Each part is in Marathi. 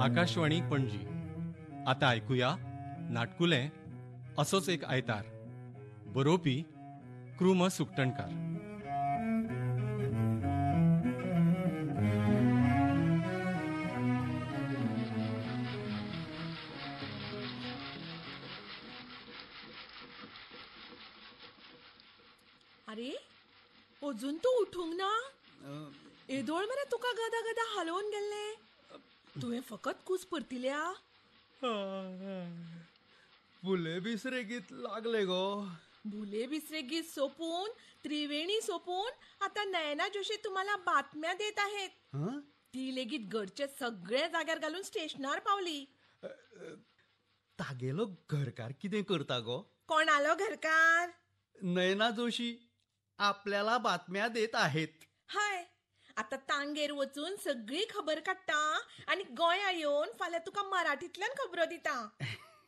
आकाशवाणी पणजी. आता ऐकूया नाटकुलें असोच एक आयतार. बरोवपी कृम सुकटणकार. अरे अजून तू उठूंक ना? येदोळ मरे तुका गदा गदा हलवून गेल्ले. तुवें फकत कूस परतिल्या? फुले बिसरेगीत लागले गो. भुले बिसरे गीत सोपून, त्रिवेणी सोपून आता नयना जोशी तुम्हाला बातम्या देत आहेत. ती लेगीत घरचे सगळे जाग्यार घालून स्टेशनार पावली. तागेलो घरकार कितें करता गो? कोण आलो घरकार? नयना जोशी आपल्याला बातम्या देत आहेत. हाय, आता तांगेर वचून सगळी खबर काडटा आणि गोंया येवन फाल्यां तुका मराठींतल्यान खबरो दिता.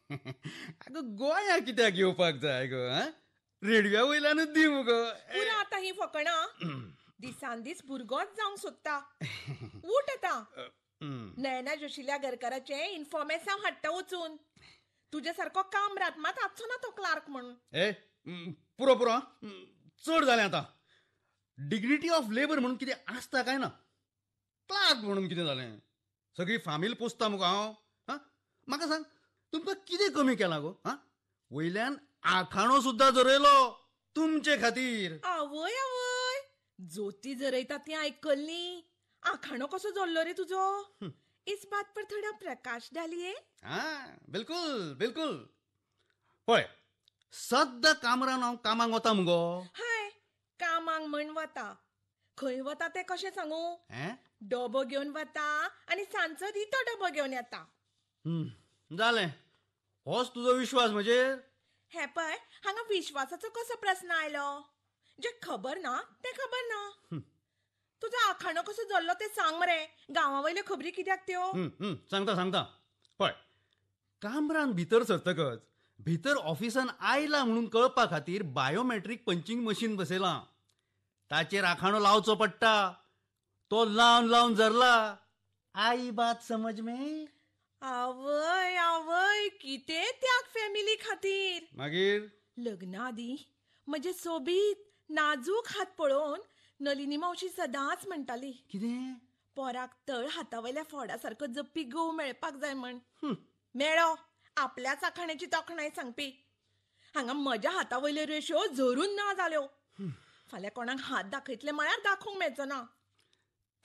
अगं गोंया कित्याक येवपाक जाय गो? रेडिओ वयल्यानूच दी मुगो. पुरा आता ही फकणां दिसान दीस भुरगोच जावंक सोदता. उठ आता. नयना जोशील्या घरकाराचे इन्फॉर्मेशन हाडटा वचून. तुझ्या सारको कामरात मात आजचो ना तो क्लार्क म्हणून. पुरो पुरो चड जालें आता. डिग्निटी ऑफ लेबर म्हणून कितें आसता काय ना? क्लार्क म्हणून कितें जालें? सगळी फामील पोसता मुगो हांव. म्हाका सांग, तुमकां कितें कमी केलां गो? वयल्यान आखाणो सुद्दां जरयलो तुमचे खातीर. आवय आवय, ज्योती जरयता ती आयकल्ली. आखाणो कसो जोडलो रे तुजो? इस बात पर थोड़ा प्रकाश डालिये. बिलकुल बिलकुल. पळय, सद्दां कामरान हांव कामाक वता मुगो. हाय, कामाक म्हण वता. खंय वता तें कशें सांगू? डबो घेवन वता आनी सांजचो रितो डबो घेवन येता. जालें. होच तुजो विश्वास म्हजेर? हे पळय, हांगा विश्वासाचो कसो प्रस्न आयलो? जे खबर ना तें खबर ना. तुजो आखाणो कसो जोडलो तें सांग मरे. गांवावयल्यो खबरी कित्याक त्यो? सांगता. पळय, कामरान भितर सरतकच भितर ऑफिसान आयला म्हणून कळपा खातीर बायोमेट्रीक पंचिंग मशीन बसयलां. ताचेर आखाणो लावचो पडटा. तो लावन लावन जरला. आई बात समज में? आवय आवय, कितें त्याग फॅमिली खातीर. मागीर लग्ना आदी म्हजे सोबीत नाजूक हात पळोवन नलिनी मावशी सदांच म्हणटाली, कितें? पोराक तळ हातावयल्या फोडा सारको जप्पी घोव मेळपाक जाय म्हण. मेळ्ळो आपल्याच आखाण्याची तोखणाय सांगपी. हांगा म्हज्या हातावयल्यो रेशो झरून ना जाल्यो. फाल्यां कोणाक हात दाखयतले म्हळ्यार दाखोवंक मेळचो ना.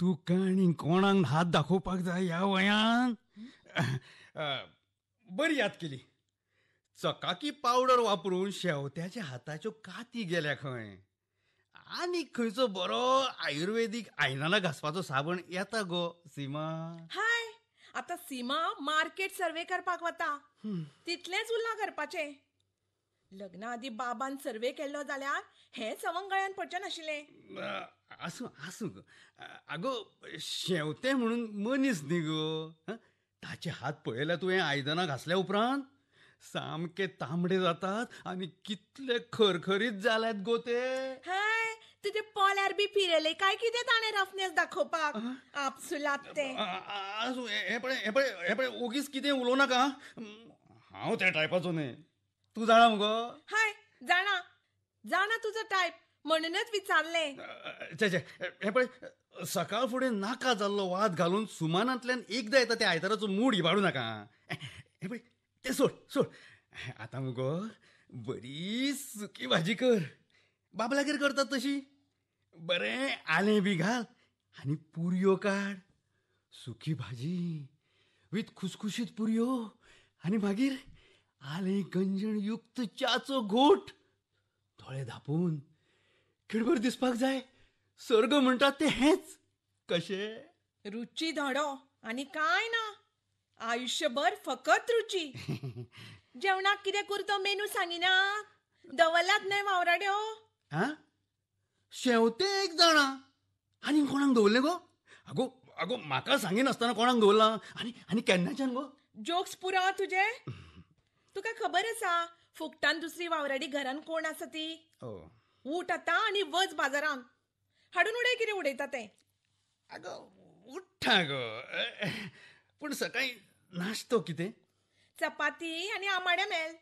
तुका आनी कोणाक हात दाखोवपाक जाय ह्या वयान? बरी याद केली. चकाकी पावडर वापरून शेवत्याच्या हाताच्यो काती गेल्या खंय. आनी खंयचो बरो आयुर्वेदीक आयदनां घासपाचो साबण येता गो सीमा? हाय, आता सीमा मार्केट सर्वे करपाक वता. तितलेंच उरलां करपाचें. लग्ना आदी बाबान सर्वे केल्लो जाल्यार हें सवंग गळ्यान पडचें नाशिल्लें. आसूं आगो, शेवतें म्हणून मनीस न्ही गो. ताचे हात पळयल्यार तुवें आयदनां घासल्या उपरांत सामके तांबडे जातात आनी कितले खरखरीत जाल्यात गो ते. हाय, तुजे पोल्यार बी फिरयले काय कितें ताणें रफनेस दाखोवपाक? आपसुलात तें. हे पळय ओगीच कितें उलोव नाका. हांव त्या टायपाचो न्ही. तूं जाणा मुगो? हाय, जाणा तुजो टायप म्हणूनच विचारलें. हे पळय, सकाळ फुडें नाका जाल्लो वाद घालून सुमानांतल्यान एकदां येता त्या आयताराचो मूड इबाडू नाका. हे पळय, तें सोड. आतां मुगो बरी सुकी भाजी कर. बाबलागेर करतात तशी. बरें आलें बी घाल आनी पुरयो काड. सुकी भाजी विथ खुसखुशीत पुरयो आनी मागीर आलें गंजण युक्त च्याचो घोट. दोळे धापून किडबर दिसपाक जाय. सर्ग म्हणटात ते हेच. कशें? रुची धडो आनी कांय ना. आयुष्यभर फकत रुची. जेवणाक कितें करतो मेनू सांगिना? दवरलात न्हय वावराड्यो? शेवतें एक जाणा आनी कोणाक दवरलें गो? आगो म्हाका सांगिनासतना कोणाक दवरलां? आनी केन्नाच्यान गो? जोक्स पुरो तुजे? तुका खबर आसा फुकटान दुसरी वावराडी घरान कोण आसा ती? उठ आता आनी वच बाजारान. हाडून उडय कितें उडयता तें. आगो उठ्ठा गो. पण सकाळी नाश्तो कितें चपाती आणि आमाड्या मेल.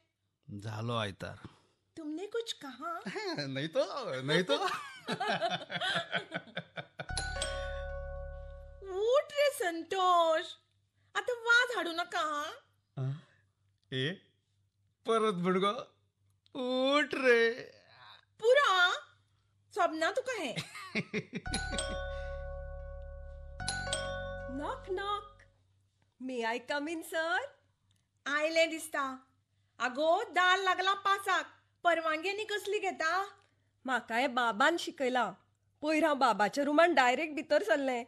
झालो आयतार. तुमने कुछ कहा? नाही तो उठ रे संतोष, आता वाज हाडू नका हा. ए परत म्हणगो उठ रे. पुरा स्वप्ना तुका हे. Knock knock. May I come in sir? आयले दिसता. अगो दार लागला पासाक. परवानगी आनी कसली घेता? म्हाका हे बाबान शिकयला. पयर हांव बाबाच्या रुमान डायरेक्ट भितर सरलें.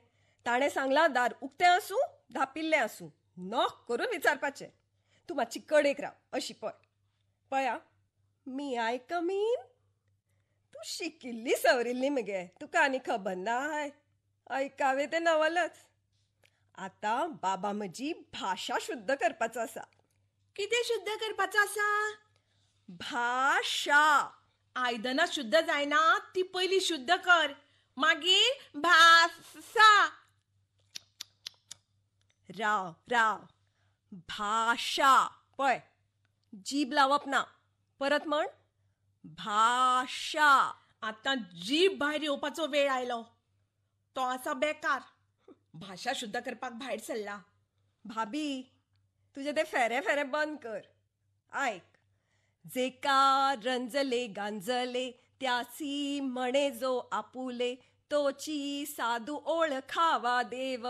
ताणें सांगलां दार उक्तें आसूं धापिल्लें आसूं नॉक करून विचारपाचें. तूं मातशी कडेक राव अशी पळय. पळया, मे आय कम इन? तूं शिकिल्ली सवरिल्ली मगे, तुका आनी खबर नाय. ऐकावे तें नवलच. आतां बाबा म्हजी भाशा शुद्ध करपाचो आसा. कितें शुद्ध करपाचो आसा? भाशा. आयदनां शुद्ध जायना ती पयली शुद्ध कर, मागीर भासा. राव राव. भाशा. पळय, जीब लावप ना. परत म्हण. भाशा. आतां जीभ भायर येवपाचो वेळ आयलो. तो आसा बेकार. भाशा शुद्ध करपाक भायर सरला. भाभी, तुझे ते फेरे फेरे बंद कर. ऐक. जेका रंजले गांजले त्यासी म्हणे जो आपुले, तोची साधू ओळखावा देव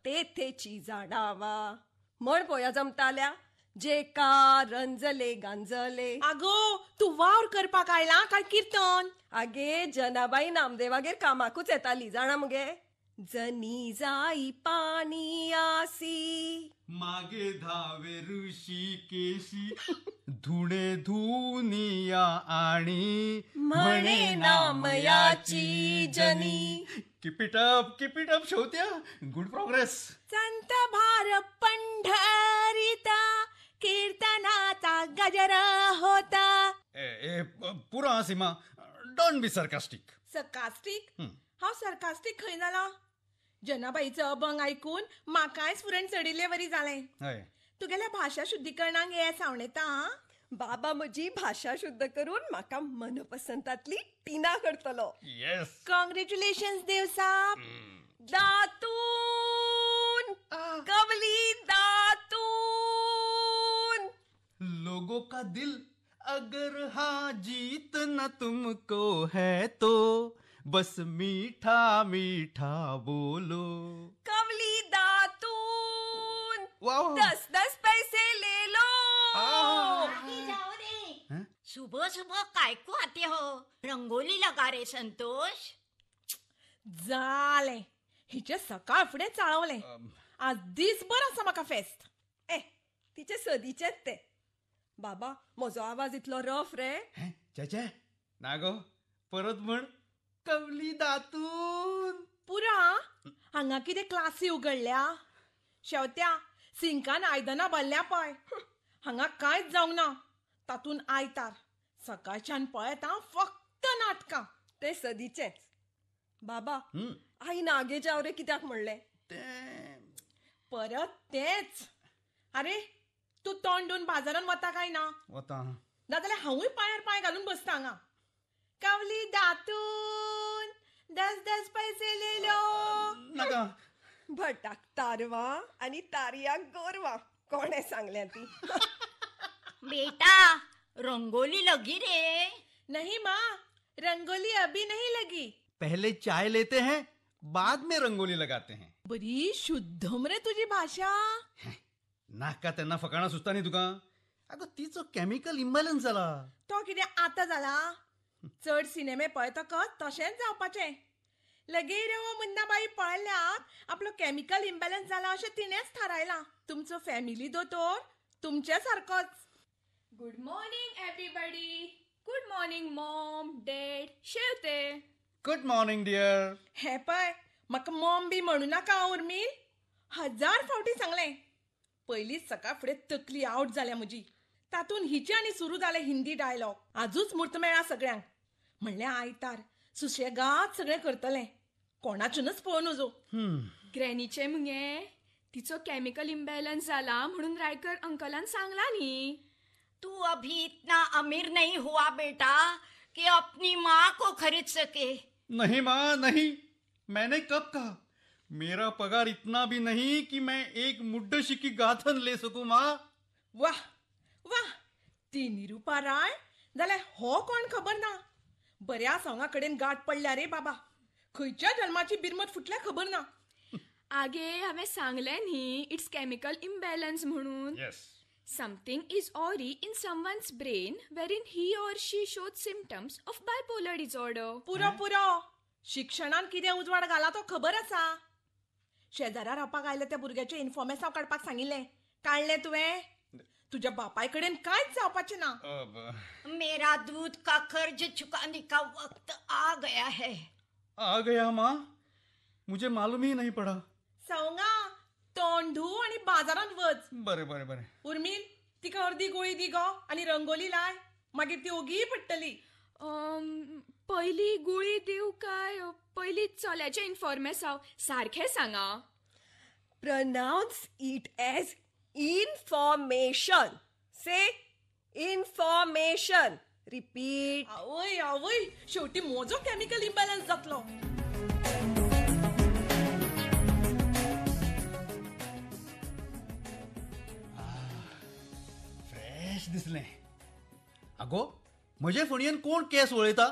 तेथेची जाणावा. म्हण पोया जमताल्या. जेका रंजले गांजले. आगो तू वावर करपाक आयला काय कीर्तन? आगे जनाबाई नामदेवागेर कामाकूच येताली जाणा मगे. जनी जाई पाणी आसी, मागे धावे ऋषी केशी, धुणे धुनिया आणि म्हणे नामयाची Jani. Keep it up Shevtya. Good progress. संत भार पंढरीता कीर्तनाचा गजर होता. पुरा Seema, don't be sarcastic. Sarcastic? हांव सरकास्टिक खंय जाला? जनाबाईचो अभंग ऐकून म्हाकायच फुरण चडिल्ले वरी जालें. हय. तुगेल्या भाशा शुद्धीकरणाक हे सांवणेता. बाबा म्हजी भाशा शुद्ध करून म्हाका मनपसंतातली टिना करतलो. येस. कॉंग्रॅच्युलेशन्स देवसाब. दातून कवली दातून. लोगों का दिल अगर हाँ जीतना तुमको है तो बस मीठा मीठा बोलो. कवली दातून. वाह. 10 पैसे ले लो. जाओ रे. सुबह सुबह काय को आते हो? रंगोली लगा रे संतोष. जालें. हिचे सकाळ फुडें चाळवलें. आज दीसभर आसा म्हाका फेस्त. तिचे सदीचेच ते. बाबा, म्हजो आवाज इतलो रफ रे? चे ना गो, परत म्हण. कवली दातून. पुरा हांगा कितें क्लासी उगडल्या? शेवत्या सिंकान आयदनां भरल्या पळय. हांगा कांयच जावंक ना. तातून आयतार. सकाळच्यान पळयता फक्त नाटकां. ते सदीचेच. बाबा, आई नागेच्या आवरे कित्याक म्हणलें? परत तेच. अरे तू तोंड धुवन बाजारान वता काय ना? वता. नाजाल्यार हांवूय पांयार पांय घालून बसता हांगा. कवली दातून 10 पैसे ले लो. नाका. भटाक तारवा आणि तारियाक गोरवा. कोणे सांगल्या ती? बेटा रंगोली लगी रे. नहीं माँ, रंगोली अभी नहीं लगी. पहले चाय लेते हैं, बाद में रंगोली लगाते हैं. बरी शुद्धम रे तुझी भाषा. नाका त्यांना फकाणा सुचता न्ही तुका. अगो तिचो केमिकल इम्बॅलन्स जाला. तो कितें आतां जाला? चड सिनेमे पळयतकच तशेंच जावपाचें. लगेर मुन्नाबाई पळयल्याक आपलो केमिकल इम्बॅलन्स जाला अशें तिणेंच थारायलां. तुमचो फॅमिली दोतोर तुमचे सारकोच. Good morning everybody. Good morning mom dad Shevte. Good morning dear. हे पळय, म्हाका मॉम बी म्हणू नाका उर्मील. 1000 फावटी सांगलें. पयलींच सकाळ फुडें तकली आवट जाल्या म्हजी. तातून हिचे आनी सुरू जाले हिंदी डायलॉग. आजूच म्हूर्त मेळ्ळा सगळ्यांक. म्हणलें आयतार सुशेगाद सगळें करतलें. कोणाच्यानूच पळोवन नजो. ग्रॅनीचे मुगे तिचो केमिकल इम्बॅलन्स जाला म्हणून रायकर अंकलान सांगला न्ही. तू अभी इतना अमीर नहीं हुआ बेटा कि अपनी माँ को खरीद सके. नहीं माँ नहीं, मैंने कब कहा? मेरा पगार इतना भी नहीं कि मैं एक मुड्डशी की गाथन ले सकूं माँ. वाह वाह, ती निरुपा राय जाल्यार हो कोण खबर ना. बऱ्या सॉंगा कडेन गाठ पडल्या रे बाबा. खंयच्या जन्माची बिरमत फुटल्या खबर ना. आगे हांवें सांगलें न्ही इट्स केमिकल इम्बॅलन्स म्हणून. Yes. Something is awry in someone's brain wherein he or she shows symptoms of bipolar disorder. पुरो पुरो, शिक्षणान कितें उजवाड घाला तो खबर आसा. शेजाऱ्या रावपाक आयल्या त्या भुरग्याचे इन्फॉर्मेशन काडपाक सांगिल्लें. काडलें तुवें? तुज्या बापाय कडेन कांयच जावपाचें ना. मेरा दूध का कर्ज चुकाने का वक्त आ गया है. आ गया माँ, मुझे मालूम ही नहीं पड़ा. सवंगा तोंड धू आणि बाजारात वच. बरे बरे बरे. उर्मिल, तिका अर्दी गोळी दी गो आणि रंगोली लाय. मागीर ती ओगी पडटली. पहिली गुळी दिव काय पहिली चल्याचे इन्फॉर्मेशन सारखे सांगा. Pronounce it as information. Say information. Repeat. आवय आवय, शेवटी मोजो केमिकल इम्बॅलन्स जातलो. फ्रेश दिसलें. आगो, म्हजे फणयेन कोण केस वळयता?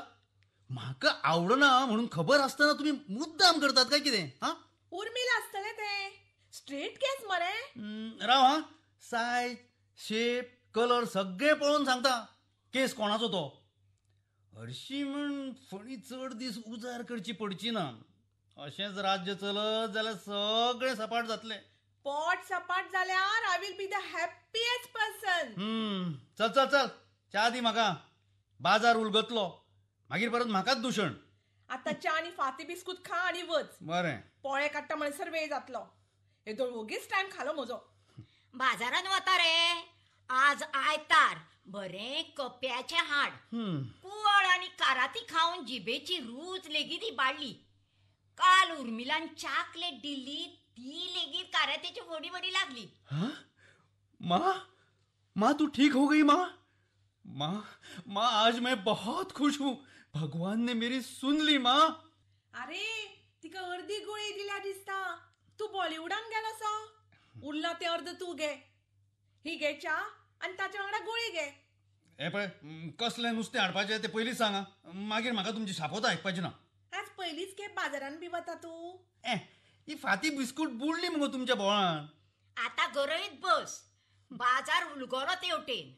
म्हाका आवडना म्हणून खबर आसतना तुम्ही मुद्दाम करतात काय कितें? हा, उर्मिल आसतलें तें. स्ट्रेट केस मरे. राव हा, सायज, शेप, कलर सगळे पळोवन सांगता केस कोणाचो तो. हरशी म्हण फणी चड दीस उजार करची पडची ना. अशेंच राज्य चलत जाल्यार सगळें सपाट जातलें. पोट सपाट जाल्यार I will be the happiest person. चल चल चल, च्या दी म्हाका. बाजार उलगतलो, मागीर परत म्हाकाच दूषण. आता च्या आणि फाती बिस्कूट खा आणि वच. बरें. पोळे काडटा म्हणसर वेळ जातलो. येदो ओगीच टायम खालो म्हजो. बाजारात वता रे. आज आयतार बरे कप्याचे हाड. कुवळ आणि काराती खाऊन जिबेची रूच लेगीत इबाडली. काल उर्मिलान चॉकलेट दिली, ती लेगीत कारात्याची फोडी फोडी लागली. हाँ? माँ तू ठीक हो गई माँ? माँ आज मैं बहुत खुश हूँ. भगवान ने मेरी सुन ली माँ. अरे, तिका अर्दी गोळी दिल्या दिसता. तू बॉलिवूडान गेला सो. उरला ते अर्ध तू घे. ही घे च्या आणि ताच्या वांगडा गोळी घे. हे पळय, कसलें नुस्तें हाडपाचें तें पयलींच सांगा. मागीर म्हाका तुमची शापोतां आयकपाची ना. आज पहिलीच खेप बाजारान बी वता तू. ही फाती बिस्कूट बुडली मगो तुमच्या बोळान. आता गरयत बस. बाजार उलगोरो तेवटेन.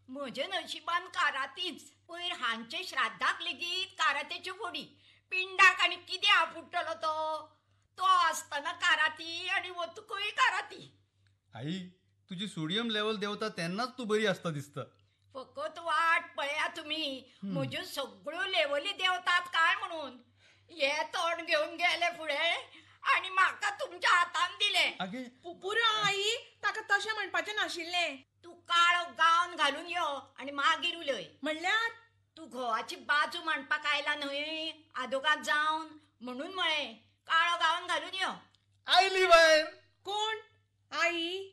म्हजे नशिबान कारातीच. पयर हांचे श्राद्धाक लेगीत कारात्याच्यो फोडी. पिंडाक आनी कितें आपुट्टलो तो आसतना काराती आनी वतुकूय काराती. आई, तुजी सोडियम लेवल देंवता तेन्नाच तू बरी आसता दिसता. फकत वाट पळया तुम्ही. म्हज्यो सगळ्यो लेवली देंवतात काय म्हणून. हे तोंड घेऊन गेले फुडें आणि म्हाका तुमच्या हातान दिले. आगे पुरो आई, ताका तशें म्हणपाचें नाशिल्लें. तू काळो गावन घालून यो आणि मागीर उलय. म्हणल्यार तू घोवाची बाजू मांडपाक आयला न्हय आदोगाद जावन. म्हणून म्हळें काळो गावन घालून यो. आयली बाहेर. कोण? आई.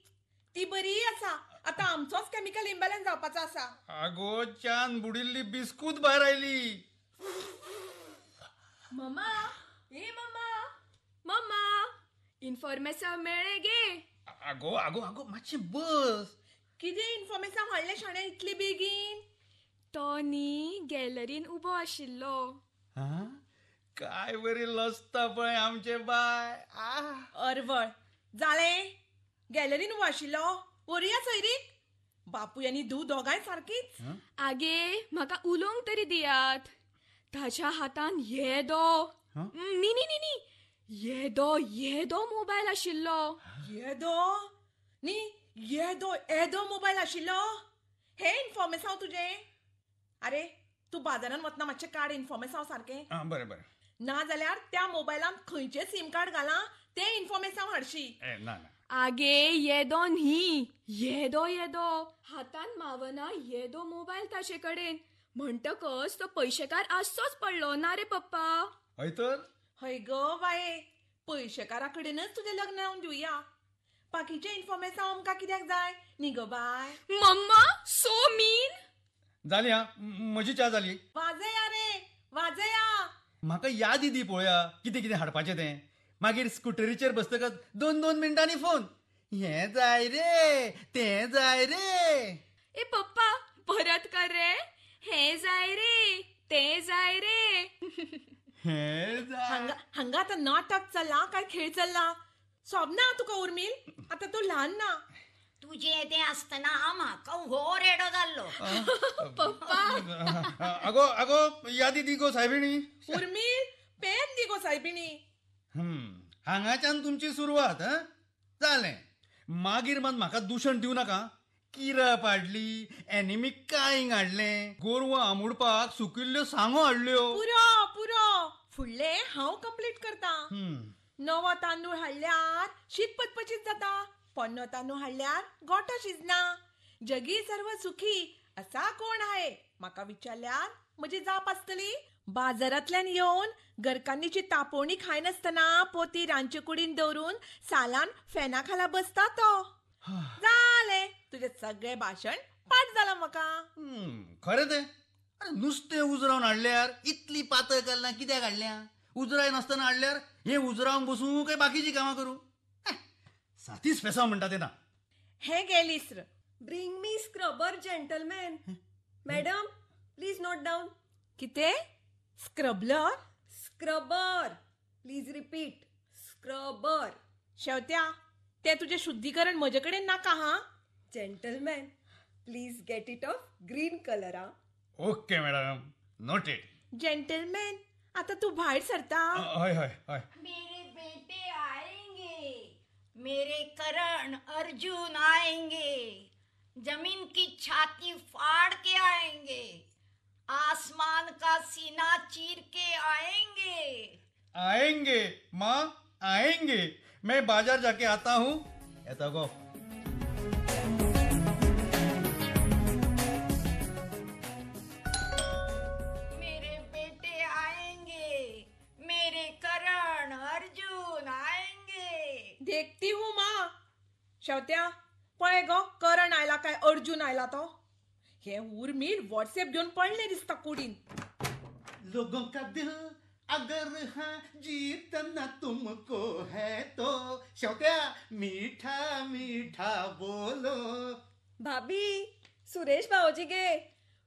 ती बरी आसा. आता आमचोच केमिकल इम्बॅलन्स जावपाचो आसा. आगो, चान बुडिल्ली बिस्कूट भायर आयली. मम्मा, ए मम्मा, मम्मा, इन्फॉर्मेशन मेळ्ळें गे. आगो आगो आगो, मातशें बस. कितें इन्फॉर्मेशन हाडलें शाणे इतली बेगीन? तो न्ही गॅलरीन उबो आशिल्लो. हा, काय बरी लसता पळय आमचे बाय. अरवळ जालें. गॅलरीन उबो आशिल्लो. वरया सोयरीक. बापू आनी धू दोगांय सारकीच. आगे म्हाका उलोवंक तरी दियात. ताच्या हातान येदो नी नी नी नी येदो मोबायल आशिल्लो. येदो नी येदो मोबायल आशिल्लो. हे इन्फॉर्मेशन तुजें? अरे, तू बाजारान वतना मातशें काड इन्फॉर्मेशन सारकें. बरें बरें. ना जाल्यार त्या मोबायलान खंयचें सिम कार्ड घाला तें इन्फॉर्मेशन हाडशी. ना आगे येदो न्ही येदो हातान मावना येदो मोबायल ताचे कडेन. म्हणटकच तो पैशेकार आसचोच पडलो ना रे पप्पा. हय तर. हय ग बाये, पैशेकारा कडेनच तुजें लग्न लावन दिवया. बाकीचे इन्फॉर्मेशन आमकां कित्याक जाय न्ही गो बाय. Mamma so mean. जाली हा म्हजी च्या जाली. वाजया रे वाजया. म्हाका यादी दी पळोवया कितें कितें हाडपाचें तें. मागीर स्कुटरीचेर बसतकच 2-2 मिनटांनी फोन. हें जाय रे तें जाय रे. ए पप्पा परत कर रे. हे जाय रे ते जाय रे. हें जाय. हांगा आता नाटक चल्ला काय खेळ चल्ला सोबना तुका उर्मिल. आता तू ल्हान ना. तुझे ते असताना म्हाका हो रेडो जाल्लो. आगो आगो यादी दी गो सायबिणी. उर्मिल पेन दी गो सायबिणी. हांगाच्यान तुमची सुरवात हं जालें. मागीर मात म्हाका दूषण दिवं नाका. किरा पाडली एनिमीक कांयंग हाडलें गोरवां आमुडपाक सुकिल्ल्यो सांगो हाडल्यो. पुरो पुरो फुडले हांव कंप्लीट करता. नवो तांदूळ हाडल्यार शीत पचपचीत जाता. पोन्नो तांदूळ हाडल्यार गोठो शिजना. जगी सर्व सुखी असा कोण आहे म्हाका विचारल्यार म्हजी जाप आसतली. बाजारांतल्यान येवन गरकान्नीची तापोवणी खाय नासतना पोती रांदचे कुडीन दवरून सालान फॅना खाला बसता तो. जालें तुजें सगळें भाशण पाठ जालां म्हाका. खरें तें. नुस्तें उजरावन हाडल्यार इतली पातळ काडलां कित्याक हाडल्या. उजराय नासतना हाडल्यार हे उजरावन बसूं काय बाकीची कामां करूं. सातीच फेसाव म्हणटा तें ना. हे गेलीस. Bring me scrubber gentleman. Madam please note down. कितें scrubber. Scrubber please repeat. Scrubber. Shevtya ते तुझे शुद्धीकरण म्हजे कडेन नाका हा. Gentleman please get it of green colour. हा ओके मॅडम नोटेड. जेंटलमॅन आता तू भायर सरता. हय हय हय. मेरे बेटे आएंगे, मेरे करण अर्जुन आएंगे, जमीन की छाती फाड़ के आएंगे, आसमान का सीना चीर के आएंगे. आएंगे माँ आएंगे. मैं बाजार जाके आता हूँ. येता गो. मेरे बेटे आएंगे, मेरे करण अर्जुन आएंगे. देखती हूँ माँ. शेवत्या पळय गो करण आयला काय अर्जुन आयला तो. हे उर्मिल व्हॉट्सएप घेऊन पडले दिसता कुडीन. लोगों का दिल अगर हाँ जीतना तुमको है तो शेवट्या मीठा मीठा बोलो. भाभी सुरेश भाऊजी गे.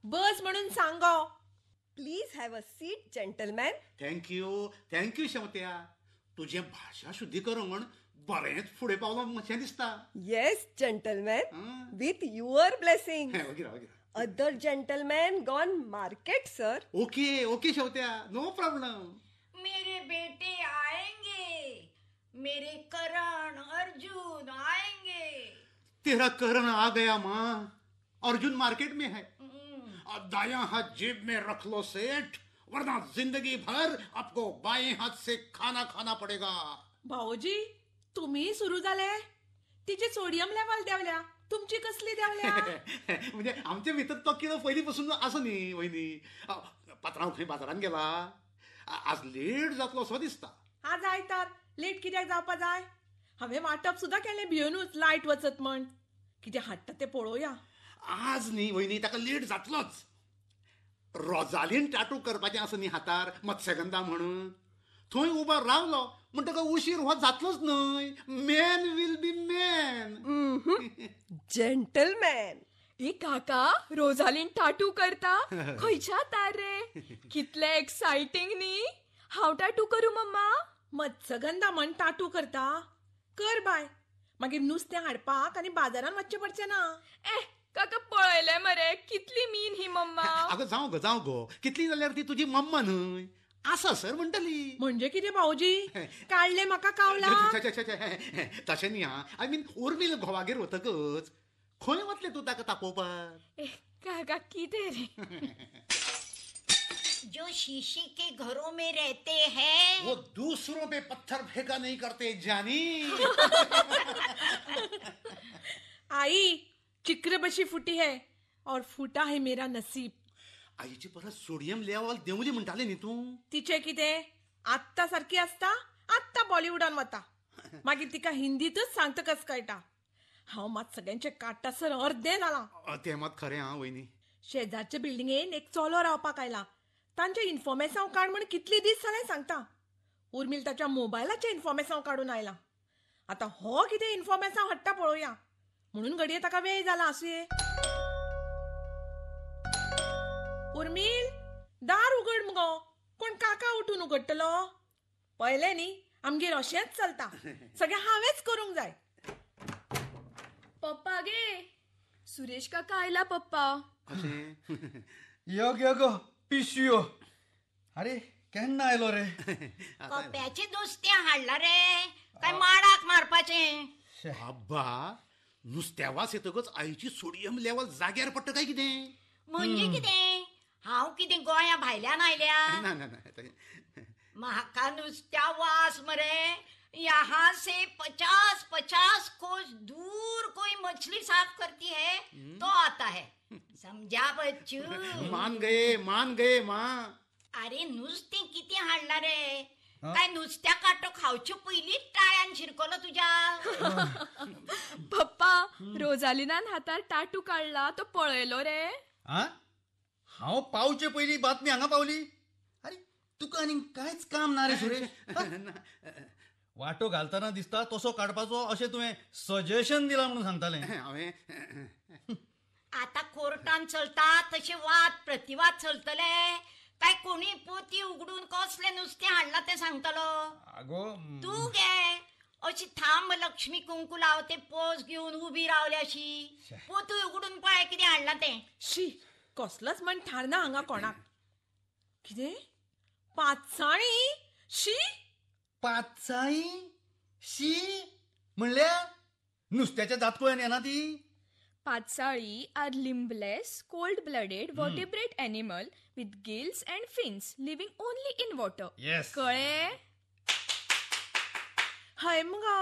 बस म्हणून सांगो. Please have a seat gentleman. Thank you Shevtya. तुझे भाषा शुद्धीकरण बरेंच फुडें पावलो मातशें दिसता. Yes gentleman with your blessing. वगैरे वगैरे. Other gentleman gone market sir. Okay okay Shevtya no problem. मेरे बेटे आएंगे, मेरे करण अर्जुन आएंगे. तेरा करण आ गया माँ. अर्जुन मार्केट में है. दायां हाथ जेब में रख लो सेठ वरना जिंदगी भर आपको बाएं हाथ से खाना खाना पड़ेगा. भाऊजी तुम्ही सुरू झाले. तिचे सोडियम लेवल देवल्या तुमची कसली देवल्या. म्हणजे आमच्या भितर तो किलो पहिलीपासून असं न्ही वहिनी. पात्रांव खंय बाजारात गेला. आज लेट जातलो असो दिसता. आज आयतार लेट कित्याक जावपा जाय. हांवें वाटप सुद्दां केलें भियेनूच लायट वचत म्हण. कितें हाडटा तें पळोवया. आज न्ही वहिनी ताका लेट जातलोच. रोजालीन टाटू करपाचें आसा न्ही हातार मत्स्यगंधा म्हणून. थंय उबो रावलो म्हणटका उशीर हो जातलोच न्हय. Man will be man. Gentleman. ए काका रोजालीन टाटू करता. खंयच्या तार रे. कितले एक्साइटिंग न्ही. हांव टाटू करू मम्मा. मत्स्यगंधा म्हण टाटू करता. कर बाय. मागीर नुस्तें हाडपाक आनी बाजारान वचचें पडचें ना. काका पळयलें मरे कितली मीन ही मम्मा. अगं जावं गो कितली जाल्यार ती तुजी मम्मा न्हय. आसा सर म्हणटली. म्हणजे कितें भाऊजी काढले म्हाका कावला. तशें न्ही हा. आय मीन उर्मिल घोवागेर वतकच खंय वतले तूं ताका तापोवपाक. काका कितें रे. जो शीशी के घरों में रहते हैं वो दूसरों पे पत्थर फेंका नहीं करते जानी. आई चिक्र बशी फुटी है और फुटा है मेरा नसीब. आईची परत सोडियम लेवल देवली म्हणटाले न्ही तूं. तिचे कितें आत्ता सारखी आसता. आत्ता बॉलिवूडान वता. मागीर तिका हिंदीतच सांगता कस कळटा. हांव मात सगळ्यांचे काडटासर अर्दें जालां. तें मात खरें हा वहिनी. शेजारचे बिल्डिंगेन एक चलो रावपाक आयला. तांचे इन्फॉर्मेशन काड म्हण कितले दीस जाले सांगता. उर्मील ताच्या मोबायलाचे इन्फॉर्मेशन काडून आयला. आतां हो कितें इन्फॉर्मेशन हाडटा पळोवया म्हणून घडये ताका वेळ जाला आसुये. उर्मील, दार उगड मुगो. कोण काका उठून उगडटलो? पळयलें न्ही, आमगेर अशेंच चलता. सगळें हांवेंच करूंक जाय. पप्पा गे, सुरेश काका आयला पप्पा. अशें यो गे गो पिशव्यो. अरे केन्ना आयलो रे? कप्याचे नुस्तें हाडला रे काय माडाक मारपाचें? अब्बा, नुस्त्या वास येतकच आईची सोडियम लेवल जाग्यार पडटा काय कितें? म्हणजे कितें? हांव कितें गोंया भायल्यान आयल्या? ना ना ना. म्हाका नुस्त्या वास मरे. यहाँ से 50-50 कोस दूर कोई मछली साफ करती है तो आता है. समझा बच्चू? मान गए मां. अरे नुस्तें किती हाडला रे? काय नुस्त्या काटो खावच्यो पयलींच टाळ्यान शिरकलो तुझ्या? पप्पा, रोजालिनान हातार टाटू काढला तो पळयलो रे. हांव पावचे पयली बातमी हांगा पावली. अरे तुका आनी कांयच काम ना रे सुरेश? वाटो घालतना दिसता तसो काडपाचो अशें तुवें सजेशन दिलां म्हणून सांगतालें. हांवें आता कोर्टान चलता तसे वाद प्रतिवाद चलतले काय कोणी पोती उघडून कसले नुस्तें हाडला ते सांगतलो? आगो तू गे अशी थांब लक्ष्मी कुंकू लावते पोस घेऊन उभी रावली अशी. पोतू उघडून पळय कितें हाडला ते. शी, कसलोच म्हण ठारना हांगा कोणाक. कितें? पातसाळी? शी, पातसाळी शी म्हणल्यार नुस्त्याच्या जातकुळ्यान येना ती? पातसाळी R limbless, cold-blooded vertebrate animal with gills and fins living only in water. Yes. कळे? हय मुगो.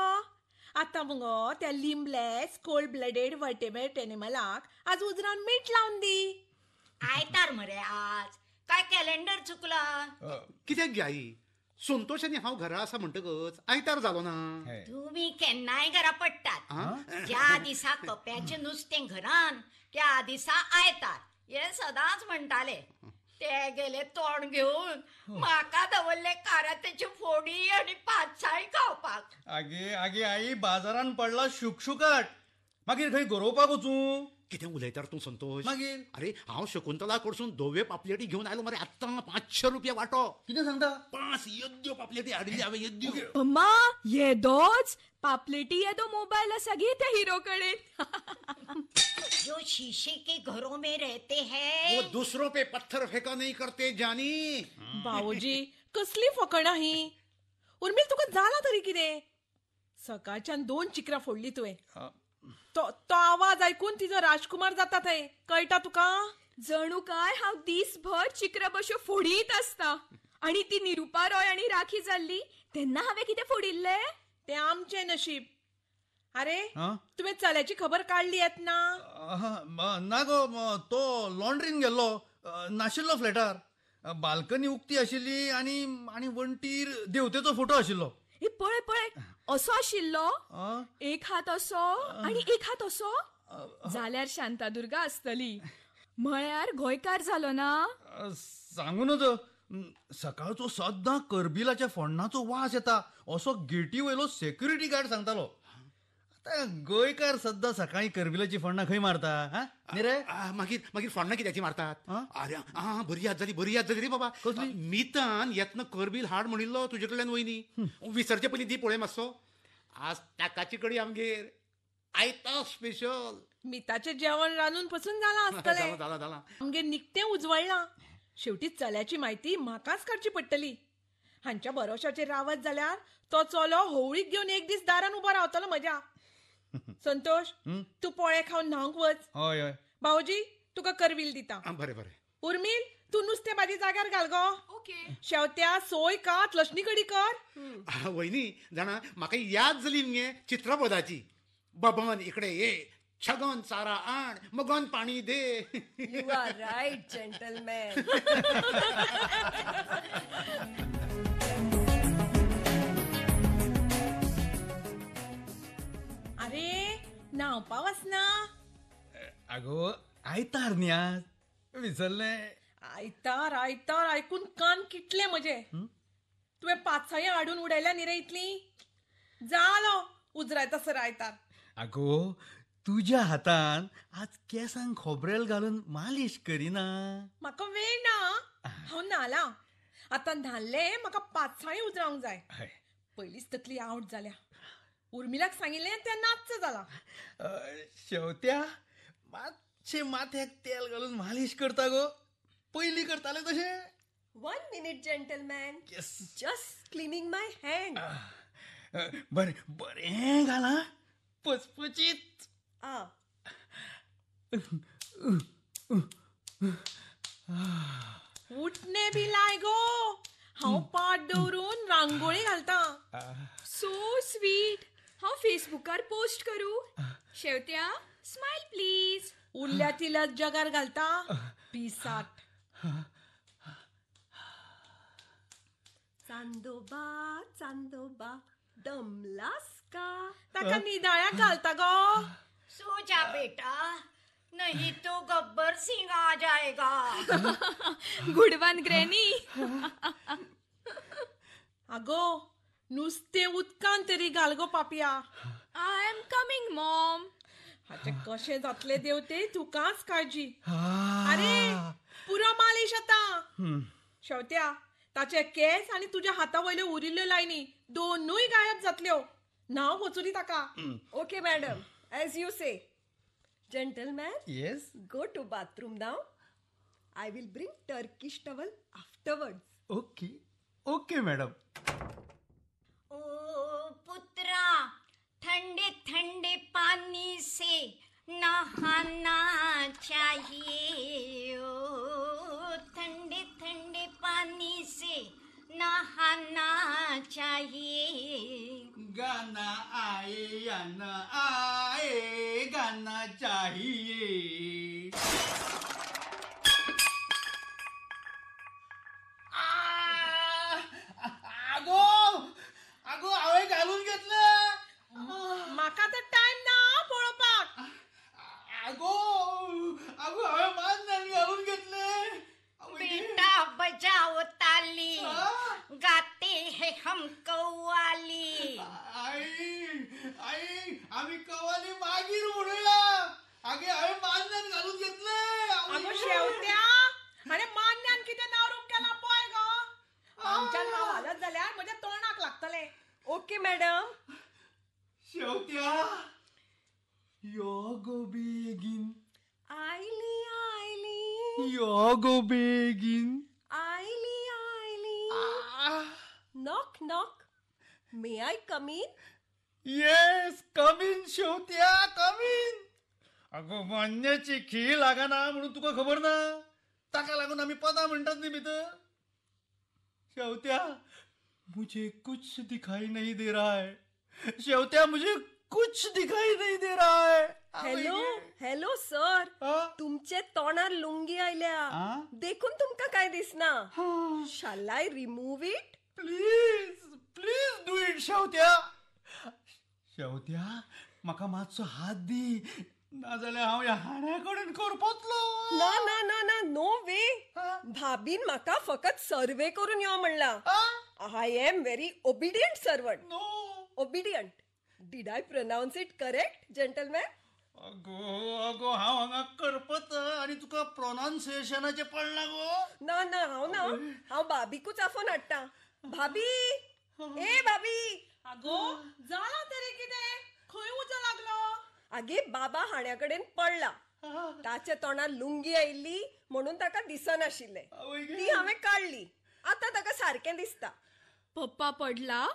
आता मुगो त्या लिम्बलेस कोल्ड ब्लडेड वर्टेब्रेट एनिमलाक आज उजरावन मीठ लावन दी. आयतार मरे आज. काय कॅलेंडर चुकला? कित्याक गे आई? संतोष आनी हांव घरा आसा म्हणटकच आयतार जालो ना. तुम्ही केन्नाय घरा पडटात. ज्या दिसा कप्याचे नुस्तें घरान त्या दिसा आयतार हे सदांच म्हणटाले. ते गेले तोंड घेऊन म्हाका दवरले कारात्याची फोडी आणि पातसाळी खावपाक. आगे आगे आई, बाजारान पडला शुकशुकाट. मागीर खंय गरोवपाक वचूं? कितें उलयता रे तूं संतोष? मागीर अरे हांव शकुंतला कडसून धोव्यो पापलेटी घेवन आयलो मरे आत्तां. 500 रुपया वांटो. कितें सांगता? 5 येद्यो पापलेटी हाडिल्ली हांवें येद्यो. अम्मा, येदोच पापलेटी येदो मोबाईल आसा गे त्या हिरो कडेन. जो शीशे के घरों में रहते हैं वो दूसरों पे पत्थर फेका नहीं करते जानी. बावोजी, कसली फकणां ही? उर्मील, तुका जाला तरी कितें? सकाळच्यान 2 चिकरां फोडली तुवें. तो आवाज ऐकून तिचो राजकुमार जाता थंय, कळटा तुका? जणू काय हांव दिसभर चिकरा बश्यो फोडीत आसता. आणि ती निरुपा रॉय आणि राखी जाल्ली तेन्ना हांवें कितें फोडिल्ले? ते आमचें नशीब. अरे, हां? तुवें चल्याची खबर काडली येत ना? ना गो, तो लॉन्ड्रीन गेल्लो, नाशिल्लो फ्लॅटार. बाल्कनी उक्ती आशिल्ली आणि वण्टीर देवतेचो फोटो आशिल्लो. हे पळय पळय, असो आशिल्लो. आ? एक हात असो आणि एक हात असो. जाल्यार शांतादुर्गा आसतली. म्हळ्यार गोंयकार जालो ना? सांगू नजो. सकाळचो सद्दां करबिलाच्या फोण्णाचो वास येता असो गेटी वयलो सेक्युरिटी गार्ड सांगतालो. आता गोंयकार सद्दां सकाळी करबिलाची फोण्णां खंय मारता? न्ही रे? मागीर फोण्णां कित्याची मारतात? आ? अरे बरी याद जाली रे बाबा. कसली? मितान येतना करबील हाड म्हणिल्लो तुजे कडल्यान वयनी. विसरचे पयलीं दी पळय मातसो. आज ताकाची कडी आमगेर आयता स्पेशल. मिताचें जेवण रांदून पसून जालां आसतलें. जाला. आमगे निकतें उजवळलां. शेवटी चल्याची म्हायती म्हाकाच काडची पडटली. हांच्या भरोशाचेर रावत जाल्यार तो चलो होवळीक घेवन एक दीस दारान उबो रावतलो म्हज्या. संतोष, तू पोळे खावन न्हावंक वच. हय हय. भाऊजी, तुका करवील दिता. बरें. उर्मील, तू नुस्तें भाजी जाग्यार घाल गो. ओके. शेवत्या सोय कात लसणी कडी कर. वहिनी जाणा, म्हाका याद जाली मगे चित्रपदाची. बबन इकडे ये, छगन चारा आण, मगन पाणी दे. You are right gentleman. अरे न्हावपा वचना अगो आयतार न्ही आज विसरलें. आयतार आयतार आयकून कान किटले म्हजे. तुवें 5-6 हाडून उडयल्या न्ही रे इतली. जालो उजरायता सर आयतार. अगो तुज्या हातान आज केसांक खोबरेल घालून मालिश करिना. म्हाका वेळ ना. हांव न्हालां. आतां न्हाल्ले म्हाका 5-6 उजरावंक जाय. हय. पयलींच तकली आवट जाल्या. उर्मिलाक सांगिल्लें तें नाच्च जाला. शेवत्या मातशें माथ्याक तेल घालून मालिश करता गो. पयलीं करताले तशें. 1 minute, gentleman. Yes. Just cleaning my hand. बरें बरें घाला पचपचीत. Ah, उठणे बी लाय गो. हांव पाट दवरून रांगोळी घालता. So sweet. हांव फेसबुकार पोस्ट करू. शेवत्या स्माइल प्लीज. उरल्या तिलच जगार घालता. पिसाट. चांदोबा चांदोबा दमलास का? ताका निदाळ्याक घालता गो. सो जा बेटा, नहीं तो गब्बर सिंह आ जाएगा. Good one granny. आगो नुस्तें उदकान तरी घाल गो पापिया. I am coming mom. हाचे कशें जातले देव ते तुकाच काळजी. Ah. अरे पुरो मालिश आता. शेवत्या ताचे केस आणि तुझ्या हातावयल्यो उरिल्ल्यो लायनी दोनूय गायब जातल्यो. नाव वचुली ताका. Okay, madam. As you say. Gentleman, Yes. go to bathroom now. I will bring Turkish towel afterwards. Okay okay madam. ओ पुत्रा, ठंडे ठंडे पानी से नहाना चाहिए. ओ ठंडे ठंडे पानी से नहाना चाहिए. गाना आए या न आए गाना चाहिए. अगो अगो हांवें घालून घेतलं. म्हाका तर टाइम ना पळोवपाक. अगो अगो हांवें माजनान घालून घेतले. बेटा बजाओ ताली, गाते हैं हम कव्वाली. आई आई आम्ही कवाली मागीर उडयला. आगे हांवें माजनान घालून घेतले. अगो शेवत्या अरे मान्यान कितें नाव रूप केला पळय गो. आमच्या नाव हालत जाल्यार म्हज्या तोंडाक लागतले. Okay, madam. शेवत्या यो गो बेगीन. Aili, Aili. यो गो बेगीन. Aili, Aili. Knock, knock. May I come in? Yes come in Shevtya come in. अगो मान्याची खी लागना म्हणून तुका खबर ना. ताका लागून आम्ही पदां म्हणटात न्ही भितर. शेवत्या मुझे कुछ दिखाई नहीं दे रहा है. शेवत्या मुझे कुछ दिखाई नहीं दे रहा है. Hello hello sir. आ? तुमचे तोंडार लुंगी आयल्या. आ? देखून तुमका काय दिसना. Shall I remove it? Please please do it Shevtya. Shevtya म्हाका मातसो हात दी. नाजाल्यार हांव ह्या हाड्याकडेन करपतलो. ना ना ना ना नो वे. भाभीन म्हाका फकत सर्वे करून यो म्हणला. I am very obedient servant. No. Obedient. Did I pronounce it correct, gentleman? अगो अगो हांव हांगा करपत आणि तुका प्रोनाउन्सिएशनाचे पडला गो. ना ना हांव भाभीकूच आफोन हाडटा. भाभी ए भाभी. अगो जाला तरी कितें खंय उजो लागलो. आगे बाबा हाण्याकडेन पडला. ताच्या तोंडार लुंगी आयिल्ली म्हणून ताका दिसनाशिल्लें. ती हांवें काडली. आतां ताका सारकें दिसता. पप्पा पडला.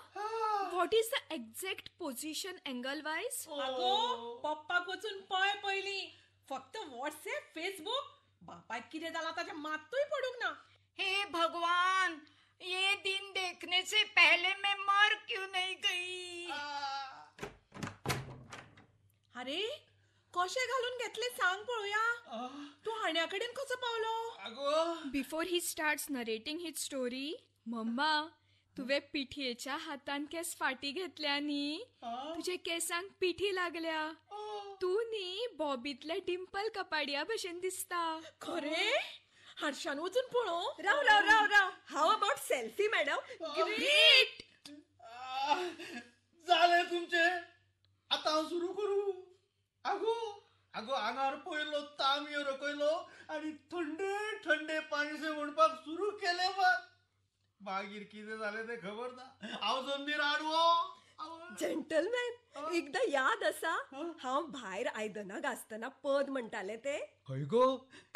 What is the exact position angle wise? अगो पप्पाक वचून पळय पयलीं. फक्त व्हॉट्सएप फेसबुक. बापायक कितें जालां ताचें मात्तूय पडूंक ना. हे भगवान, ये दिन देखने से पहले मैं मर क्यों नहीं गई. अरे कशें घालून घेतले सांग पळोवया. तूं हाण्याकडेन कसो पावलो. अगो before he starts narrating his story, mamma तुवे पिठयेच्या हातान केस फाटी घेतल्या नी तुझे केसांक पिठी लागल्या तू नी बॉबीतल्या डिंपल कपाडिया भशेन दिसता. खरे हारशान वचून पळो. राव राव राव राव हाव अबाउट सेल्फी मॅडम. ग्रेट. झाले तुमचे. आता हांव सुरू करू. आगो आगो आंगार पयलो तांबयो रकयलो आनी थंडे थंडे पाणीसे म्हणपाक सुरू केले मागीर कितें जालें तें खबर ना. हांव जमनीर आडवो. जेंटलमॅन एकदा याद आसा हांव भायर आयदनां घासतना पद म्हणटाले ते. हय गो.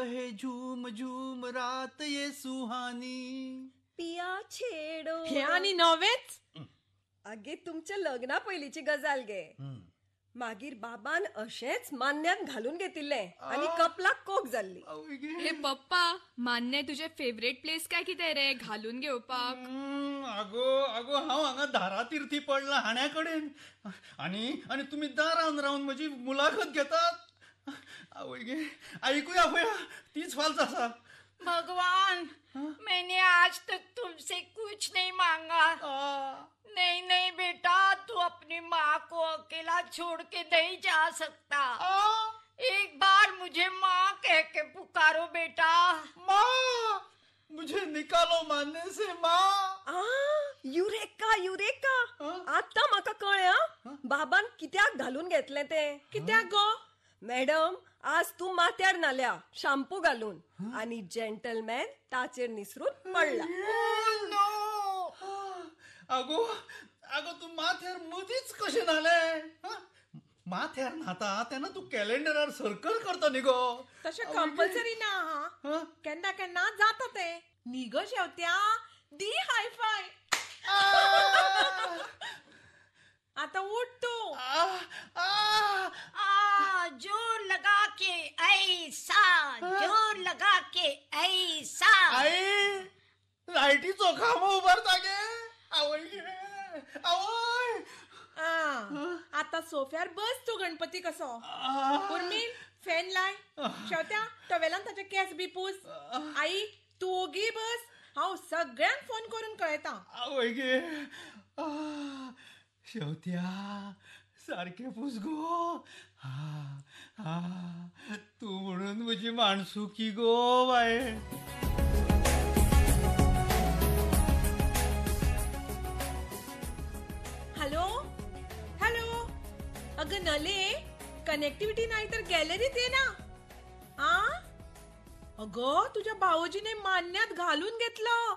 हे झूम झूम रात ये सुहानी पिया छेडो. हे आणि नवेच. आगे तुमच्या लग्ना पयलींची गजाल गे. मागीर बाबान अशेंच मान्यान घालून घेतिल्ले आनी कपलाक कोक जाल्ली. हे पप्पा मान्य तुझे फेवरेट प्लेस काय कितें रे घालून घेवपाक. आगो आगो हांव हांगा धारातीर्थी पडला हाण्या कडेन आनी आनी तुमी दारान रावन म्हजी मुलाखत घेतात. आवय गे आयकुया पया तीच फाल्स आसा. भगवान मैंने आज तक तुमसे कुछ नहीं मांगा. नहीं नहीं बेटा तू अपनी माँ को अकेला छोड़ के नहीं जा सकता. एक बार मुझे माँ कह के पुकारो बेटा. माँ मुझे निकालो मानने से माँ. युरेका युरेका आता म्हाका कळ्ळें बाबान कित्याक घालून घेतले ते. कित्याक गो. मॅडम आज तू माथ्यार नाल्या शाम्पू घालून आनी जेंटलमॅन ताचेर निसरून पडला. आगो आगो तू माथ्यार मदींच कशें नाले. माथ्यार न्हाता तेन्ना तू कॅलेंडरार सर्कल करता न्ही गो. तशें कंपल्सरी ना. हा केन्ना केन्ना जाता ते. न्ही गो शेवत्या दी हाय फाय. आता उठ तू. जोर लगा के ऐसा जोर लगा के ऐसा. आई लायटीचो खांबो उबारता गे. आवय गे आवय. आता सोफ्यार बस तू गणपती कसो. उर्मिल फॅन लाय. शेवत्या टवेलान ताचे केस बी पूस. आई तू ओगी बस. हांव सगळ्यांक फोन करून कळयता. आवय गे शेवत्या सारखे पुस गो. तू म्हणून म्हजी माणसुकी गो बाय. Hello hello. अगं नले कनेक्टिव्हिटी नाही तर गॅलरीत ये ना. अगं तुझ्या भाऊजीने मान्यात घालून घेतलं.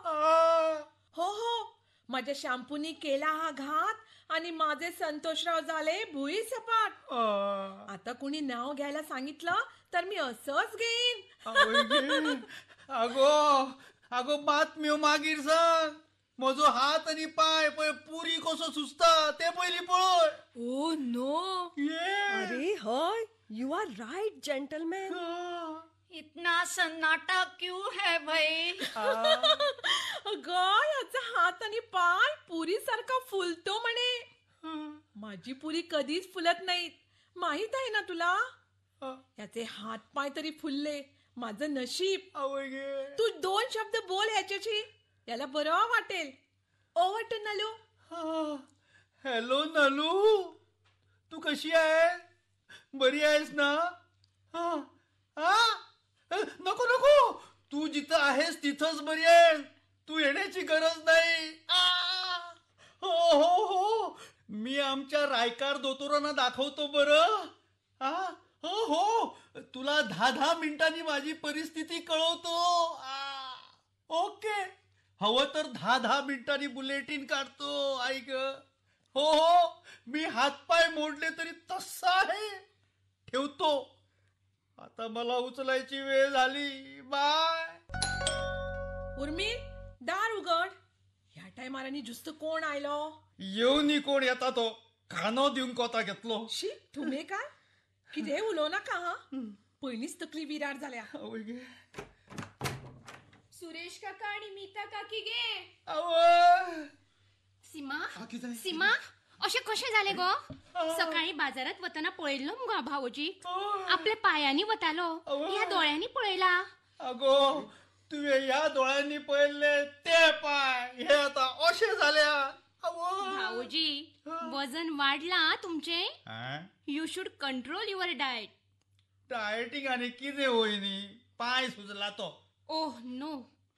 हो हो माझ्या शॅम्पूनी केला हा घात आणि माझे संतोषराव झाले भुई सपाट. आता कुणी नाव घ्यायला सांगितलं तर मी असंच घेईन. अगो अगो बातम्यो मागीर सांग. म्हजो हात आणि पाय पळय पुरी कसो सुचता ते पयली पळय. Oh no. अरे हय यू आर राईट जेंटलमॅन. इतना सन्नाटा क्यों है भाई. अगं याचा हात आणि पाय पुरी सारखा फुलतो म्हणे. माझी पुरी कधीच फुलत नाहीत माहित आहे ना तुला. याचे हात पाय तरी फुलले माझं नशीब. तू 2 शब्द बोल याच्याशी याला बरं वाटेल. Over to Nalu. Hello Nalu तू कशी आहे. बरी आहेस ना. नको नको तू जिथं आहेस तिथंच बरी आहे. तू येण्याची गरज नाही. हो हो हो मी आमच्या रायकार दोतोरांना दाखवतो बरं. हो हो तुला 10 मिनिटांनी माझी परिस्थिती कळवतो. ओके हवं तर 10 मिनिटांनी बुलेटिन काढतो. ऐक हो हो मी हातपाय मोडले तरी तसा आहे. ठेवतो. आता मला उचलायची वेळ झाली. बाय. उर्मिल दार उघड. ह्या टायमारांनी जुस्त कोण आयलो. येऊन कोण येता तो खानो दिवून कोता घेतलो. शी तुम्ही काय कितें उलोव नाका. हा पयलींच तकली विरार जाल्या. सुरेश काका आणि मीता काकी गे. सीमा अशे कशे झाले गो. सकाळी बाजारात वतना पळयल्लो मुगो भावोजी. आपल्या पायांनी वतालो ह्या दोळ्यांनी पळयला. अगो तुवें ह्या दोळ्यांनी पळयल्ले ते पाय हे आता अशें जाल्या. भाऊजी वजन वाढला तुमचे. You should control your diet. Dieting आणि कितें वयनी पाय सुजला तो. Oh no,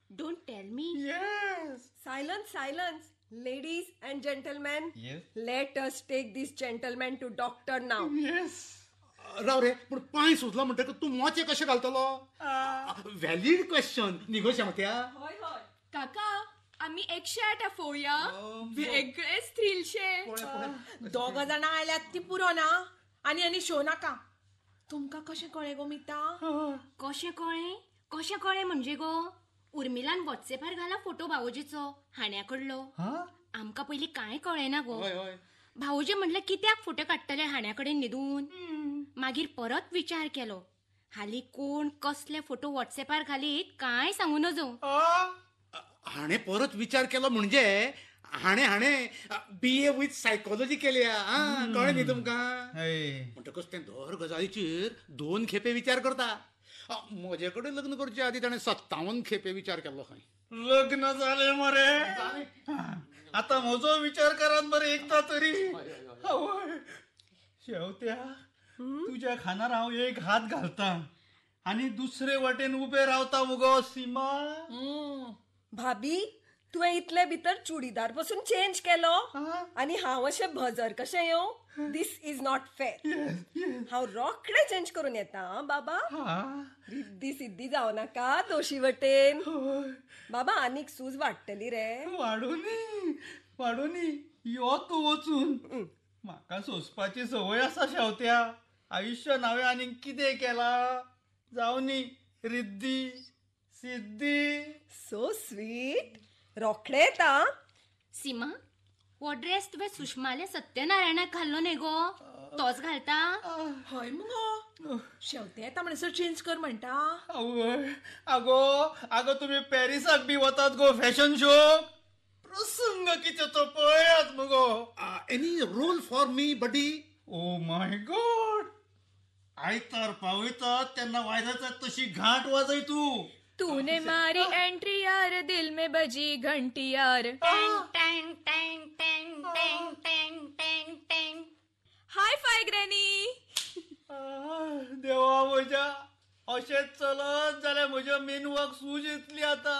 don't tell me. Yes. Silence. Ladies and gentlemen, Yes. let us take this gentleman to doctor now. Yes. राव रे पण पांय सुजला म्हणटकच तू मोचे कशे घालतलो? व्हॅलिड क्वेश्चन न्ही गो शामत्या. काका आम्ही 108 फोया वेगळेच थ्रिलशे. दोग जाणां आयल्यात ती पुरो ना आनी शो नाका. तुमकां कशें कळ्ळें गो मिता? कशें कळ्ळें म्हणजे गो? उर्मिलान व्हॉट्सएपार घाला फोटो भाऊजीचो हाण्याकडलो. आमकां पयलीं कांय कळ्ळें ना गो. भाऊजी म्हणलें कित्याक फोटो काडटले हाण्या कडेन न्हिदून. मागीर परत विचार केलो. हालीं कोण कसले फोटो व्हॉट्सएपार घालीत कांय सांगू नजो. हाणे परत विचार केलो म्हणजे हाणे BA विथ सायकोलॉजी केल्या. कळ्ळें न्ही तुमकां? म्हणटकच ते दर गजालीचेर 2 खेपे विचार करता. म्हजे कडेन लग्न करचे आदी ताणें 57 खेपे विचार केलो खंय. लग्न झाले मरे. आता म्हजो विचार करात बरे एकदा तरी. शेवत्या तुझ्या खानार हांव एक हात घालता आणि दुसरे वाटेन उबे रावता मुगो सीमा. भाभी तुवें इतले भितर चुडीदार पासून चेंज केलो आणि हांव अशें भजर कशें येवं? दिस इज नॉट फेअर. हांव रोखडें चेंज करून येता बाबा. रिद्धी सिद्धी जावं नाका दोशी वटेन. बाबा आनीक सूज वाडटली रे. वाडोनी यो तूं वचून. म्हाका सोंसपाची संवय आसा शेवत्या. आयुष्यान हांवें आनीक कितें केलां? जावनी रिद्धी सिद्धी. So sweet. रोखडें येता. सीमा हो ड्रेस तुवें सुषमाले सत्यनारायणाक घाल्लो न्ही गो? तोच घालता? हय मुगो. शेवते येता म्हणसर चेंज कर म्हणटा. आगो तुम्ही पॅरिसाक बी वतात गो फॅशन शो. प्रसंग कितें तो पळयात मुगो. Any role for me buddy? Oh my god. आयतार पावयतात तेन्ना वाजयतात तशी घांट वाजय तू. तूने मारी एंट्री यार दिल में बजी घंटी यार. टँग टँग टँग टँग टँग टँग टँग. हाय फाय ग्रॅनी. देवा म्हज्या अशेंच चलत जाल्यार म्हज्या मेंदवाक सूज येतली आता.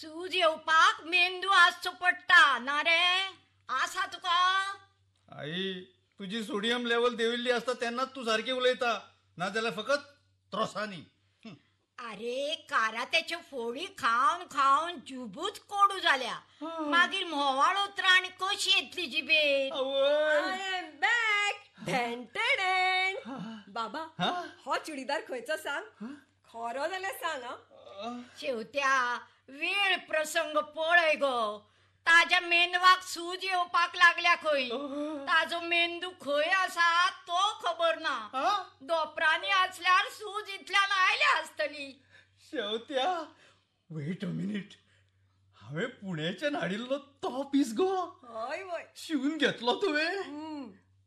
सूज येवपाक मेंदू आसचो पडटा ना रे? आसा तुका? आई तुजी सोडियम लेवल देविल्ली असता तेन्नाच तू सारखी उलयता. ना जाल्यार फकत त्रोसांनी. अरे कारात्याच्यो फोडी खावन खावन जुबूच कोडू जाल्या. मागीर म्होवाळ उतरां आनी कशी येतली जिबेर? I am back. बाबा हो चुडीदार खंयचो सांग? खरो जाल्यार सांग. शेवत्या वेळ प्रसंग पळय गो. ताज्या मेंदवाक सूज येवपाक लागल्या खंय. ताजो मेंदू खंय आसा तो खबर ना. दोपरांनी आसल्यार सूज इतल्यान आयल्या आसतली. शेवत्या वेट अ मिनिट. हांवें पुण्याच्यान हाडिल्लो तो पीस गो. हय वय. शिवून घेतलो तुवें?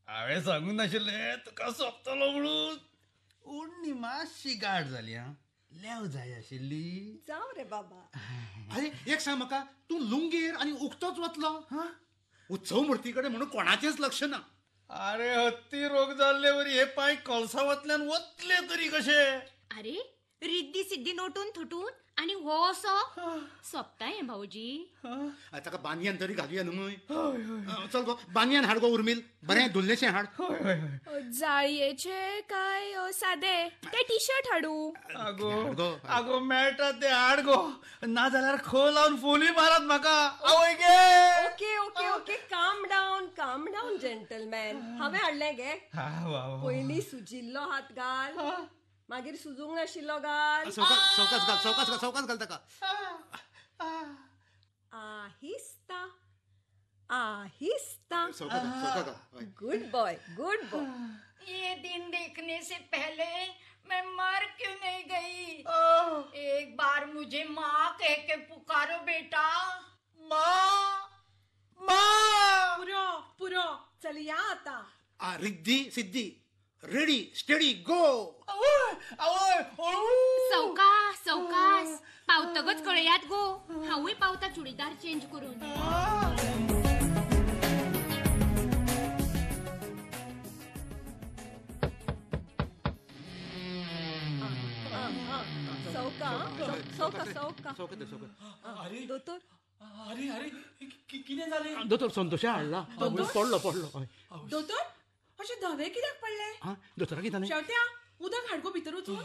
हांवें सांगून नाशिल्लें तुका सोंपतलो म्हणून. ओडणी मातशी गाठ जाली. लेव जाय आशिल्ली. जाव रे बाबा. अरे एक सांग म्हाका, तू लुंगेर आणि उक्तोच वतलो? उत्सव मूर्ती कडेन म्हणून कोणाचेच लक्ष ना. अरे हत्ती रोग जाल्ले वरी हे पाय कळसावांतल्यान वतले तरी कशे? अरे रिद्धी सिद्धी नोटून थुटून आणि हो असो सोपता हें भाऊजी. ताका बानयान तरी घालुया न्हय. चल गो बानयान हाड गो उर्मिल. बरें धुल्लेशें हाड. जाळयेचे काय सादे ते टी शर्ट हाडू? आगो मेळटा ते हाड गो. ना जाल्यार खो लावन फोली मारात म्हाका. आवय गे. ओके ओके ओके काम डाऊन जेंटलमॅन. हांवें हाडलें गे. पयलीं सुजिल्लो हात घाल. मागीर सुजूंक नाशिल्लो घाल. चौकास घाल ताका. आहिस्ता गुड बॉय. ये दिन देखने से पहले मैं मर क्यों नहीं गई? एक बार मुझे माँ कह के पुकारो बेटा. पुरो चल या आता. रिद्धी सिद्धी रेडी स्टेडी गो. सावकाश पावतगच कळयात गो. हांवूय पावता चुडीदार चेंज करून. सौका सौका सौका सौका दोतोर अरे अरे किती झाले दोतोर संतोषा हाडला पडलो पडलो हय दोतोर अशे धवे कित्याक पडले? हा दोतोरा कितें जालें? शेवट्या उदक हाडगो भितर वचून.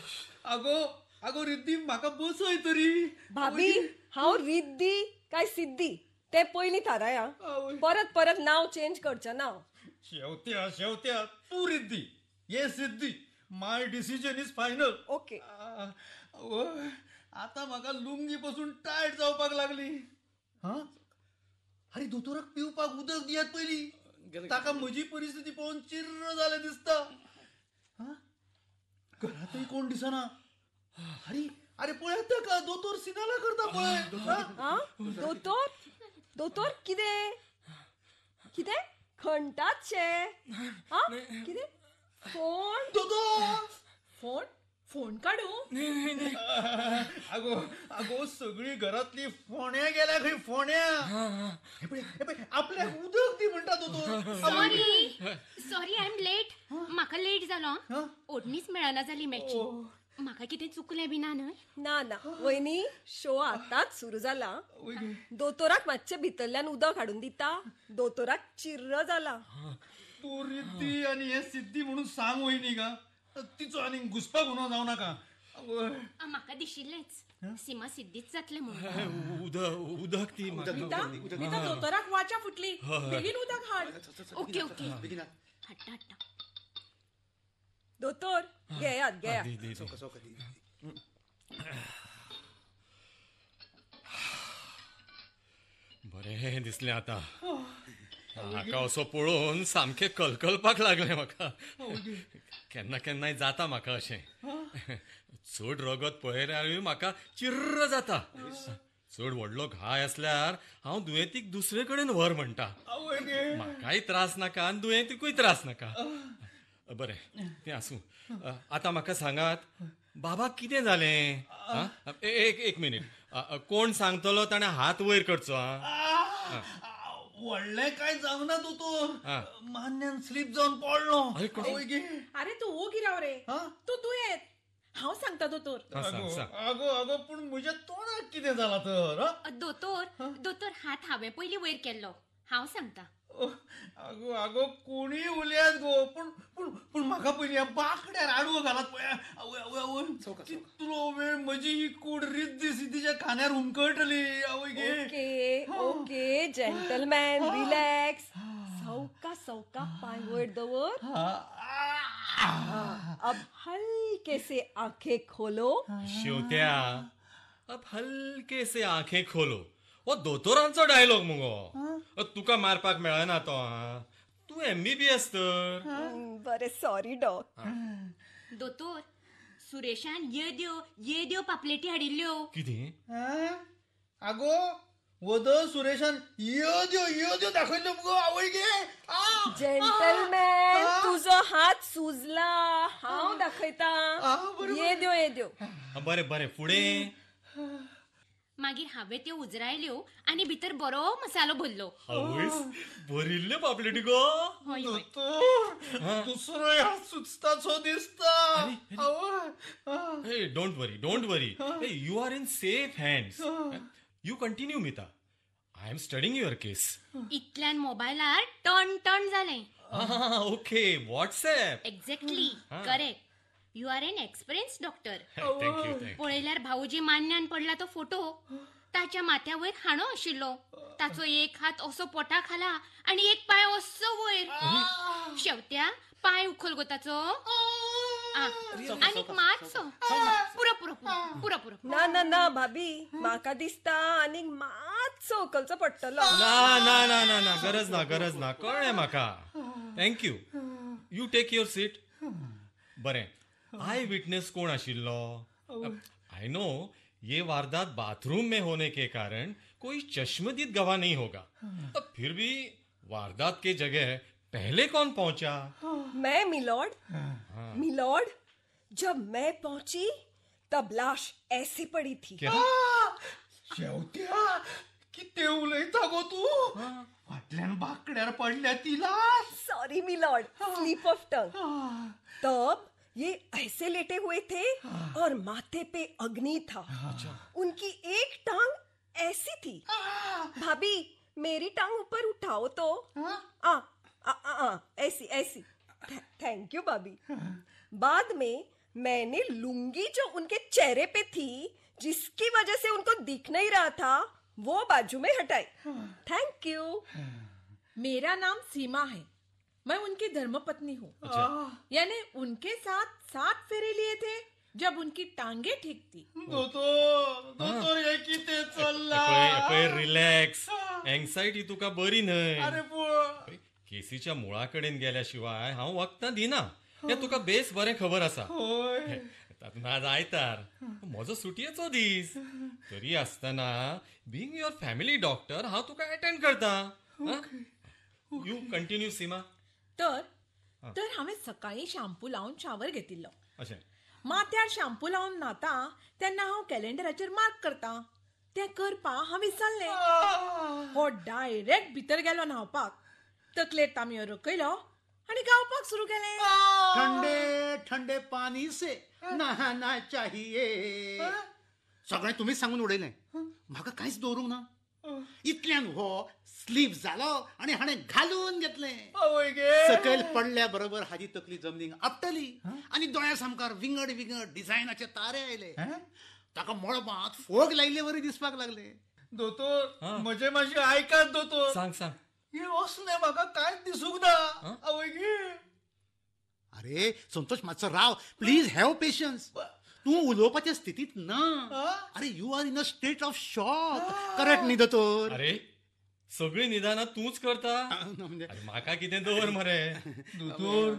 आगो आगो रिद्धी म्हाका बसय तरी. भाभी हांव रिद्धी काय सिद्धी ते पयलीं थाराया. परत परत नाव चेंज करचें ना. शेवत्या तू रिद्धी ये सिद्धी. माय डिसिजन इज फायनल. ओके. आता म्हाका लुंगी पासून टायट जावपाक लागली. हा अरे दोतोराक पिवपाक उदक दियात पयली. ताका म्हजी परिस्थिती पळोवन चिर्र जाले दिसता. घरातय कोण दिसना. अरे अरे पळय ताका दोतोर सिनाला करता पळय. दोतोर दोतोर कितें कितें खणटात शे. कितें कोण दोतोर फोन फोन काढू. आगो आगो सगळी घरातली फोण्या गेल्या खंय फोण्या. हे पळय आपल्याक उदक दी म्हणटा दोतोर. Sorry I am late. म्हाका लेट जालो. ओढणीच मेळना जाली मॅची. म्हाका कितें चुकलें बी ना न्हय? ना ना वहिनी शो आताच सुरू जाला. दोतोराक मातशें भितरल्यान उदक हाडून दिता. दोतोराक चिर्र जाला. तू रिद्धी आणि हे सिद्धी म्हणून सांग वहिनी का. तिचो आनी घुसपाक उनो जावं नाका. म्हाका दिशिल्लेंच सीमा सिद्धीच जातलें म्हणून. उदक ती मिता दोतोराक वाचा फुटली. बेगीन उदक हाड. ओके ओके हाडटा हाडटा. दोतोर घेयात घेया. बरें दिसलें आता. म्हाका असो पळोवन सामकें कलकलपाक लागलें म्हाका. केन्ना केन्नाय जाता म्हाका अशें. चड रगत पळयल्यारूय म्हाका चिर्र जाता. चड व्हडलो घाय असल्यार हांव दुयेंतीक दुसरे कडेन व्हर म्हणटा. म्हाकाय त्रास नाका आनी दुयेंतीकूय त्रास नाका. बरें तें आसूं. आतां म्हाका सांगात बाबाक कितें जालें? एक मिनीट. कोण सांगतलो ताणें हात वयर करचो. व्हडलें काय जावना दोतोर. मान्यान स्लीप जावन पडलो. अरे तू हो गिराव रे. तू दुयेत. हांव सांगता दोतोर. आगो आगो पूण म्हज्या तोंडाक कितें जालां तर. दोतोर हात हांवें पयलीं वयर केल्लो. हांव सांगता. आगो आगो कोणीय उलयात गो. पूण म्हाका पयलीं ह्या बाकड्यार आडवो घालात पळय. कितलो वेळ म्हजी ही कूड रिद्धी सिद्धीच्या खांद्यार हुमकळटली. Okay okay gentleman relax. सौका सौका पाय वयर दवर. अब हल्के से आंखें खोलो. शेवत्या अब हल्के से आंखें खोलो. हो दोतोरांचो डायलॉग मुगो. तुका मारपाक मेळना तो. तू MBBS तर. बरें सॉरी डॉक. दोतोर सुरेशान येद्यो पापलेटी हाडिल्ल्यो. कितें? आगो वद सुरेशान यो दाखयल्लो मुगो. आवय गे. जेंटलमॅन तुजो हात सुजला. हांव दाखयता. येद्यो येद्यो. बरें बरें फुडें. मागीर हांवें त्यो उजरायल्यो आनी भितर बरो मसालो भरलो. भरिल्ल्यो पापलेटी गो. दुसरो हात सुचताचो दिसता. Don't worry. You are in safe hands. You continue मिता. I am studying your case. इतल्यान मोबायलार टर्न जालें. Okay WhatsApp. Exactly correct. You are an experience doctor. Thank you. पळयल्यार भाऊजी मान्यान पडला तो फोटो. ताच्या माथ्या वयर हाणो आशिल्लो. ताचो एक हात असो पोटा खाला आणि एक पाय असो वयर. शेवत्या पाय उखल गो ताचो. आनीक मातसो. पुरो. ना ना ना भाभी म्हाका दिसता आनीक मातसो उखलचो पडटलो. ना गरज ना कळ्ळें म्हाका. Thank you. You take your seat. बरें. आई विटनेस कौन आशिल्लो? आई नो ये वारदात बाथरूम में होने के कारण कोई चश्मदीद गवाह नहीं होगा. फिर भी वारदात के जगह पहले कौन पहुंचा? मैं मिलॉर्ड. मिलॉर्ड जब मैं पहुंची तब लाश ऐसी पड़ी थी. क्या? शेवत्या किती उलयता गो तू फाटल्यान बाकड्यार पडल्या तिला sorry milord, slip of tongue. तब ये ऐसे लेटे हुए थे और माथे पे अग्नि था. उनकी एक टांग ऐसी थी. भाभी, मेरी टांग ऊपर उठाओ तो. ऐसी ऐसी. थैंक यू भाभी. बाद में मैंने लुंगी जो उनके चेहरे पे थी, जिसकी वजह से उनको दिख नहीं रहा था, वो बाजू में हटाई. Thank you. मेरा नाम सीमा है. मैं उनकी धर्मपत्नी हूँ. यानी उनके साथ 7 फेरे लिए थे जब उनकी टांगे ठीक थी. दोतोर हे कितें चल्ला. पळय रिलॅक्स. एन्झायटी तुका बरी न्हय. अरे केसीच्या मुळाकडेन गेल्याशिवाय हांव वखदां दिना. हें तुका बेस बरें खबर आसा. तातूंत आज आयतार, म्हजो सुटयेचो दीस. तरी आसतना बिंग युअर फॅमिली डॉक्टर हांव तुका अटेंड करता. यू कंटिन्यू सीमा. तर हांवें सकाळी शॅम्पू लावन शावर घेतिल्लो. अशें माथ्यार शॅम्पू लावन न्हाता तेन्ना हांव कॅलेंडराचेर मार्क करता. तें करपाक हांव विसरलें. हो डायरेक्ट भितर गेलो न्हावपाक. तकलेर तांबयो रकयलो आनी गावपाक सुरू केलें. ठंडे ठंडे पानी से नहाना चाहिए. सगळें तुम्हीच सांगून उडयलें. म्हाका कांयच दवरूंक ना. इतल्यान हो स्लीप जालो आनी हाणें घालून घेतलें. सकयल पडल्या बरोबर हाजी तकली जमनीक आपटली आनी दोळ्या सामकार विंगड विंगड डिझायनाचे तारे आयले. ताका मळबांत फोग लायिल्ले वरी दिसपाक लागले. दोतोर म्हजे मातशें आयकात दोतोर. सांग सांग. हे असलें म्हाका कांयच दिसूंक ना. आवय अरे संतोष मातसो राव. Please have patience. तू उलोवपाच्या स्थितीत ना. अरे you are in a state of shock. Correct न्ही दोतोर. अरे सगळी निदानां तूच करता. म्हणजे अरे म्हाका कितें दवर मरे. दोतोर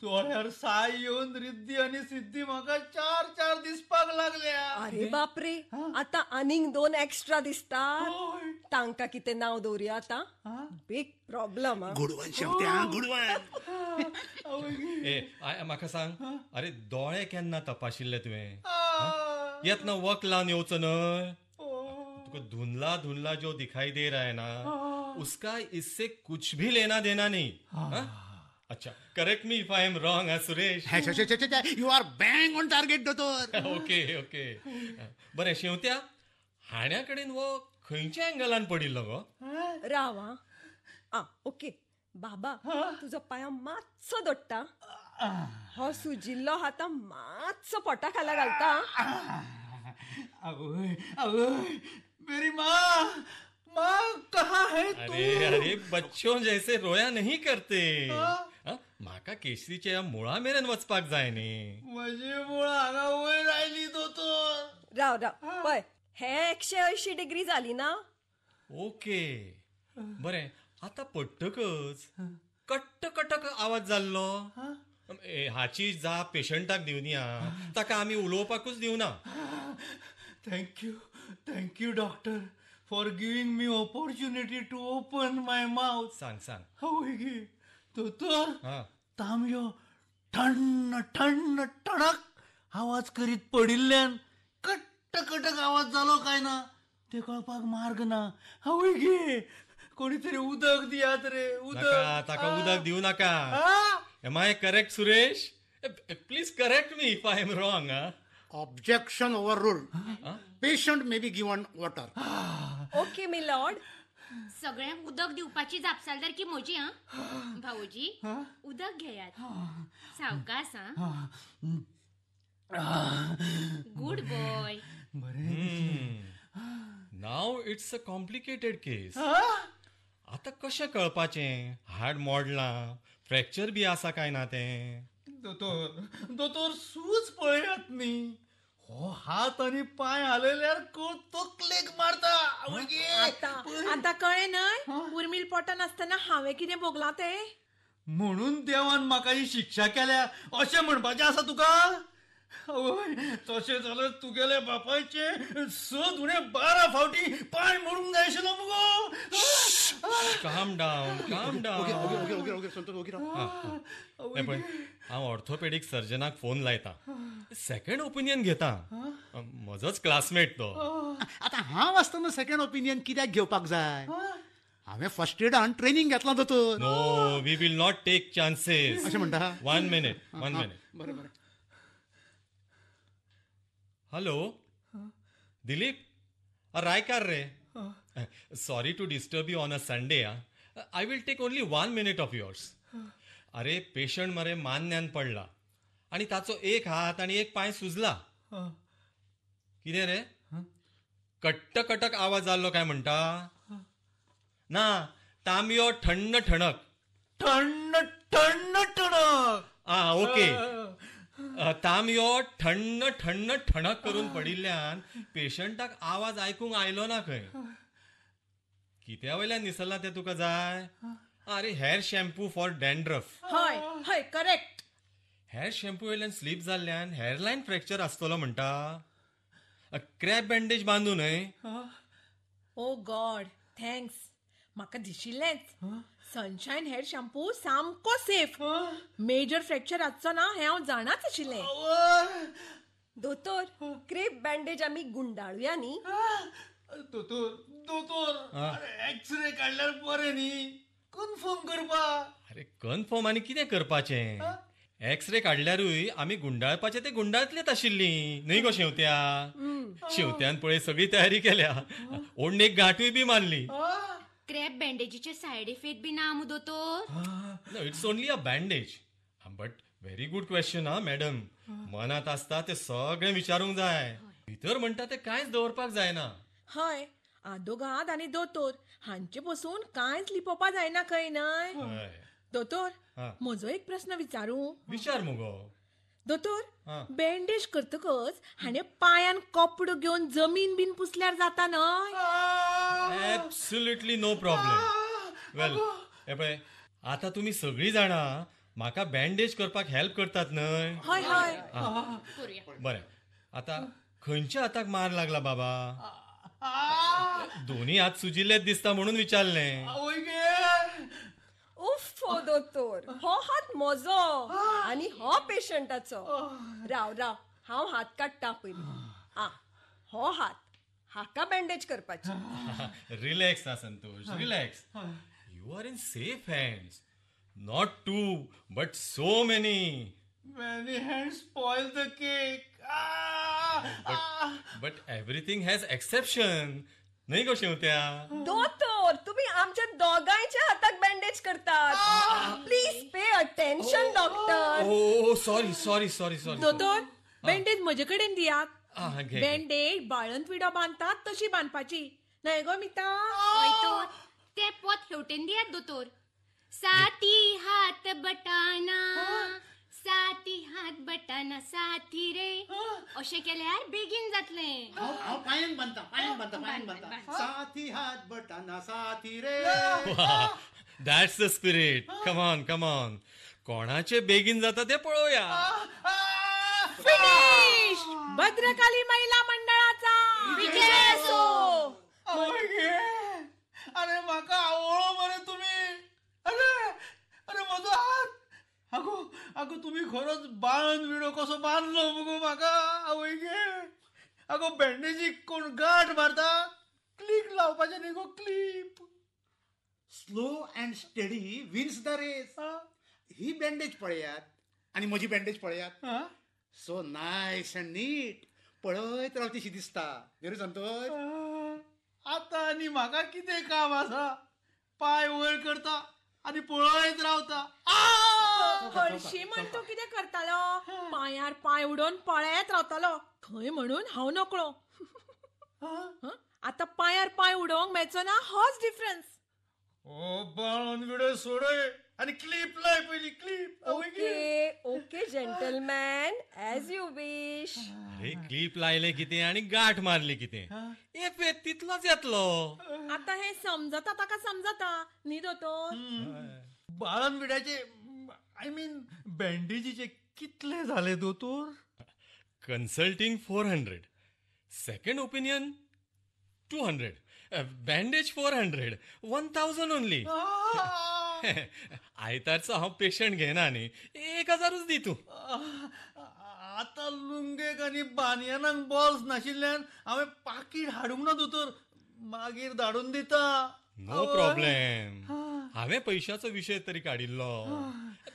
दोळ्यार साय येवन रिद्धी आनी सिद्धी म्हाका 4 दिसपाक लागल्या. अरे बापरे, आता आनीक 2 एक्स्ट्रा दिसतात. तांकां कितें नांव दवरया आता. Big problem. गुडवन शेवट्या गुडवन. म्हाका सांग. अरे दोळे केन्ना तपाशिल्ले तुवें. येतना वक लावन येवचो न्हय. धुंधला धुंधला जो दिखाई दे रहा है ना, उसका इससे कुछ भी लेना देना नहीं. अच्छा, correct me if I am wrong. Suresh, you are bang on target दोतोर. Okay okay. बरें शेवत्या, हाण्या कडेन वो खंयच्या एंगलान पडिल्लो गो. राव. ओके बाबा, तुजो पांय मातसो दोडटा. हो सुजिल्लो हात मातसो पोटा खाला घालता. आवय मेरी माँ कहाँ है तू. अरे बच्चों जैसे रोया नहीं करते. म्हाका केसरीच्या मुळा मेरेन वचपाक जाय न्ही. म्हजी मुळा हांगा वयर आयली दोतोर. राव पळय, हे 180 डिग्री जाली ना. ओके बरें. आता पडटकच कट्ट कटक आवाज जाल्लो. हाची जाप पेशंटाक दिवनिया. ताका आमी उलोवपाकूच दिवना. Thank you doctor for giving me opportunity to open my mouth. सांग सांग. आवय गे दोतोर, तांबयो ठण्ण ठण्ण टणक आवाज करीत पडिल्ल्यान कट्ट कटक आवाज जालो काय ना ते कळपाक मार्ग ना. आवय गे कोणी तरी उदक दियात रे. उदक. ताका उदक दिवू नाका. Am I correct Suresh? Please correct me if I am wrong. Objection overruled. Patient may be given water. Okay my lord. सगळ्यांक उदक दिवपाची जापसालदारकी म्हजी. भाऊजी उदक घेयात. सावकास. Good boy. नाव इट्स अ कॉम्प्लिकेटेड केस. आता कशें कळपाचें हाड मोडलां, फ्रॅक्चर बी आसा काय ना तें. दोतोर सूज पळयात न्ही. हो हात आनी पांय हालयल्यार कळ तकलेक मारता. आता कळ्ळें न्हय उर्मील पोटान आसतना हांवें कितें भोगलां तें. म्हणून देवान म्हाका ही शिक्षा केल्या अशें म्हणपाचें आसा तुका. तशें जाल्यार तुगेले बापायचे 6 दुणे 12 फावटी पांय मोडूंक जाय आशिल्लो मुगो. काम डावन ओके संतोष ओके राव. हांव ऑर्थोपेडिक सर्जनाक फोन लायता. सेकंड ओपिनियन घेता. म्हजोच क्लासमेट तो. आतां हांव आसतना सेकंड ओपिनियन कित्याक घेवपाक जाय हांवें फर्स्ट एडान ट्रेनिंग घेतलां दोतोर no we will not take chances. अशें म्हणटा 1 minute. बरें बरें हॅलो दिलीप रायकार रे. Sorry to disturb you on a Sunday. I will take only 1 minute of yours. अरे पेशंट मरे मान्यान पडला आणि ताचो एक हात आणि एक पाय सुजला. कितें रे कट्ट कटक आवाज जाल्लो काय म्हणटा. ना तांबयो ठण्ण ठणक. ठण्ण ठण्ण ठणक. ओके. तांबयो ठण्ण ठण्ण ठणक करून पडिल्ल्यान पेशंटाक आवाज आयकूंक आयलो ना खंय. कित्या वयल्यान निसरला तें तुका जाय. अरे हेअर शॅम्पू फॉर डॅन्ड्रफ. हय हय करेक्ट. हेअर शॅम्पू वयल्यान स्लीप जाल्ल्यान हेअरलायन फ्रॅक्चर आसतलो म्हणटा. क्रॅप बँडेज बांदू न्हय. ओ गॉड थँक्स. म्हाका दिशिल्लेंच सनशायन हेअर शॅम्पू सामको सेफ. मेजर फ्रॅक्चर आसचो ना हें हांव जाणाच आशिल्लें. दोतोर क्रेप बँडेज आमी गुंडाळुया न्ही. दोतोर दोतोर एक्सरे काडल्यार बरें न्ही कन्फर्म करपाक. अरे कन्फर्म आनी कितें करपाचें. एक्सरे काडल्यारूय आमी गुंडाळपाचें ते गुंडाळतलेच आशिल्लीं न्हय गो शेवत्या. शेवत्यान पळय सगळी तयारी केल्या. ओडणेक गांठूय बी मारली. क्रॅप बँडेजीचे सायड इफेक्ट बी ना मू दोतोर. No, it's only a bandage. But very good question, madam. मनात आसता ते सगळें विचारूंक जाय. भितर म्हणटा ते कांयच दवरपाक जायना. हय आदोगाद आनी दोतोर हांचे पसून कांयच लिपोवपा जायना खंय न्हय. हय. दोतोर हा. म्हजो एक प्रस्न विचारूं. विचार मुगो. दोतोर हा. बँडेज करतकच हाणें पायान कपडो घेवन जमीन बीन पुसल्यार जाता न्हय. Absolutely no problem. वेल हे पळय आतां तुमी सगळीं जाणां म्हाका बँडेज करपाक हेल्प करतात न्हय. हय हय. बरें आतां खंयच्या हाताक मार लागला बाबा. दोन्ही हात सुजिल्लेच दिसता म्हणून विचारलें. उफ दोतोर हो हात म्हजो आनी हो पेशंटाचो. राव राव हांव हात काडटा पयलीं. हो हात हाका बँडेज करपाची. रिलॅक्स ना Santosh relax. You are in safe hands. Not two but so many. Many hands spoil the cake. But everything has exception. नाही गो शेवत्या. दोतोर तुम्ही आमच्या दोगांच्या हाताक बँडेज करतात. Please pay attention doctor. Oh sorry sorry sorry sorry. दोतोर बँडेज म्हजे कडेन दियात. घे. बँडेज बाळंत विडो बांदतात तशी बांदपाची न्हय गो मिता. दोतोर ते पोत हेवटेन दियात दोतोर. साती हात बटाना साती हात बटाना साथी रे अशें केल्यार बेगीन जातलें. हांव पांयान बांदता. साथी हात बटाना साथी रे. That's the spirit. Come on कोणाचे बेगीन जाता ते पळोवया. फिनिश. भद्रकाली महिला मंडळाचा विजय असो. अरे म्हाका आवळो मरे तुम्ही. अरे अरे म्हजो हात. आगो तुम्ही खरोच बाळन विडो कसो बांदलो मुगो म्हाका. आवय गे आगो बँडेजीक कोण गाठ मारता. क्लिक लावपाचें न्ही go clip. Slow and steady wins the race. ही बँडेज पळयात आणि म्हजी बँडेज पळयात. So nice and neat. पळयत रावचीशी दिसता न्ही रे संतोष. आता आनी म्हाका कितें काम आसा. पाय वयर करता आनी पळयत रावता. हरशी म्हण तूं कितें करतालो. पांयार पाय उडोवन पळयत रावतालो थंय म्हणून हांव नकळो. आतां पांयार पाय उडोवंक मेळचो ना होच डिफरन्स. ओ बाळन विडो सोडय आनी क्लिप लाय पयली clip. Okay okay gentleman as you wish. अरे क्लिप लायले कितें आणि गाठ मारली कितें. एफेक्ट तितलोच येतलो. आता हे समजता ताका समजता न्ही दोतोर. बाळन विड्याचे आय मीन बँडेजीचे कितले झाले दोतोर. Consulting 400. Second opinion 200. Bandage 400. 1000 only. आयतारचो हांव पेशंट घेना न्ही 1000 दी तूं. आतां लुंगेक आनी बानयनांक बॉल्स नाशिल्ल्यान हांवें पाकीट हाडूंक ना दोतोर. मागीर धाडून दिता. No problem. हांवें पयशाचो विशय तरी काडिल्लो.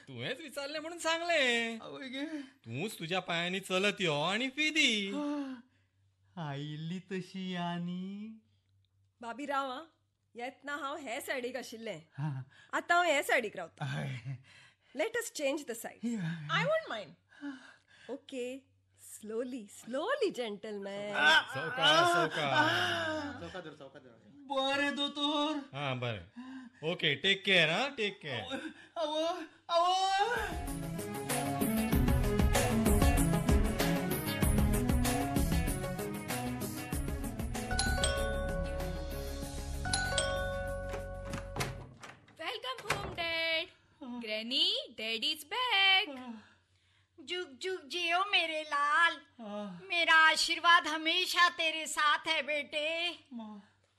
तुवेंच विचारलें म्हणून सांगलें. आवय गे. तूंच तुज्या पांयांनी चलत यो आनी फी दी. आयिल्ली तशी आनी. बाबी राव आं. येतना हांव हे सायडीक आशिल्लें. आतां हांव हे सायडीक रावता. Let us change the side. I won't mind. Okay. Slowly slowly gentleman. बरें दोतोर. हा बरें. Okay take care. हा टेक केअर. आवय आवय. Welcome home dad. Granny, dad is back. जुग जुग जियो मेरे लाल. मेरा आशीर्वाद हमेशा तेरे साथ है बेटे.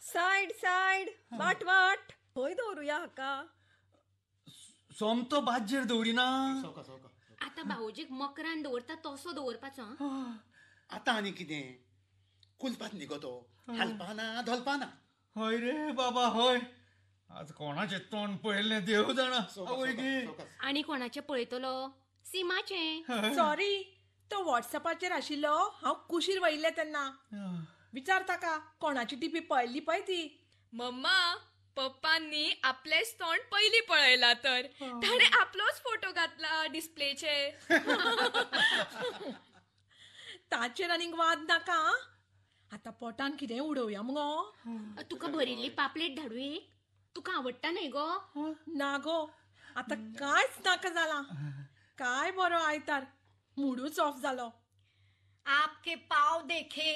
Said said. वाट वाट. खंय दवरुया हाका. सोमतो बाजेर दवरिना. आता भाऊजीक मकरान दवरता तसो दवरपाचो आं? आतां आनी कितें? कुलपात न्ही गो तो. हालपाना धोलपाना. हय रे बाबा हय. आज कोणाचें तोंड पळयल्लें देव जाणा. आवय गे. आनी कोणाचें पळयतलो? सिमाचें. सॉरी, तो व्हॉट्सअपाचेर आशिल्लो. हांव कुशीर वयल्लें तेन्ना. विचार ताका कोणाची टिपी पळयल्ली पळय ती. मम्मा, पप्पांनी आपलेच तोंड पयलीं पळयला तर ताणे आपलोच फोटो घातला डिस्प्लेचेर. ताचेर आनीक वाद नाका. आतां पोटान कितें उडोवया मुगो. तुका भरिल्ली पापलेट धाडू एक. तुका आवडटा न्हय गो? ना गो, आतां कांयच नाका जाला. काय बरो आयतार. मूडूच ऑफ जालो. आपके पाँव देखे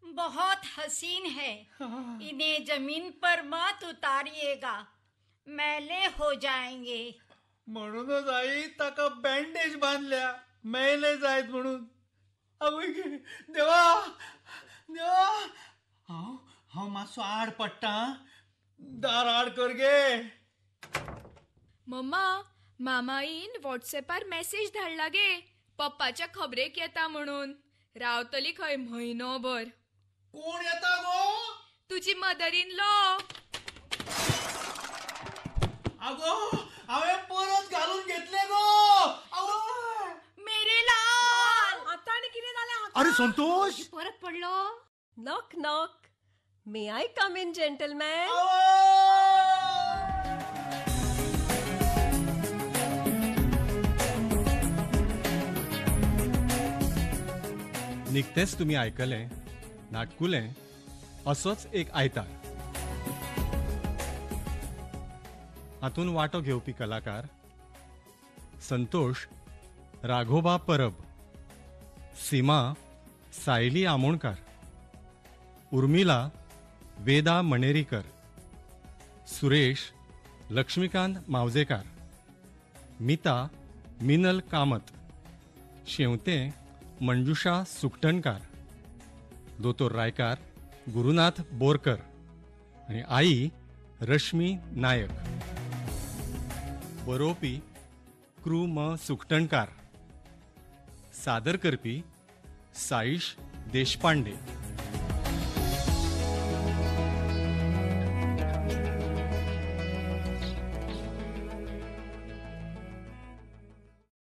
बहुत हसीन है. इन्हें जमीन पर मत उतारिएगा, मैले हो जाएंगे. म्हणूनच आई ताका बँडेज बांधल्या. मेले जायत म्हणून. आवय गे देवा देवा. हांव मातसो आड पडटा. दार आड कर गे. मम्मा, मामाईन व्हॉट्सएपार मेसेज धाडला गे. पप्पाच्या खबरेक येता म्हणून. रावतली खंय म्हयनोभर. कोण येता गो? तुजी मदर इन लॉ. आगो हांवें परत घालून घेतले गो. आवय. मेरे लाल. आतां आनी कितें जालें? अरे संतोष. परत पडलो. Knock knock. May I come in gentleman? निकतेच तुम्ही ऐकलें नाटकुलें असोच एक आयतार. हातून वांटो घेवपी कलाकार संतोष राघोबा परब, सीमा सायली आमोणकार, उर्मिला वेदा मणेरीकर, सुरेश लक्ष्मीकांत मावजेकार, मिता मिनल कामत, शेवते मंजुषा सुकटणकार, दोतोर रायकार गुरुनाथ बोरकर आणि आई रश्मी नायक. बरोवपी कृ म सुकटणकार. सादर करपी साईश देशपांडे.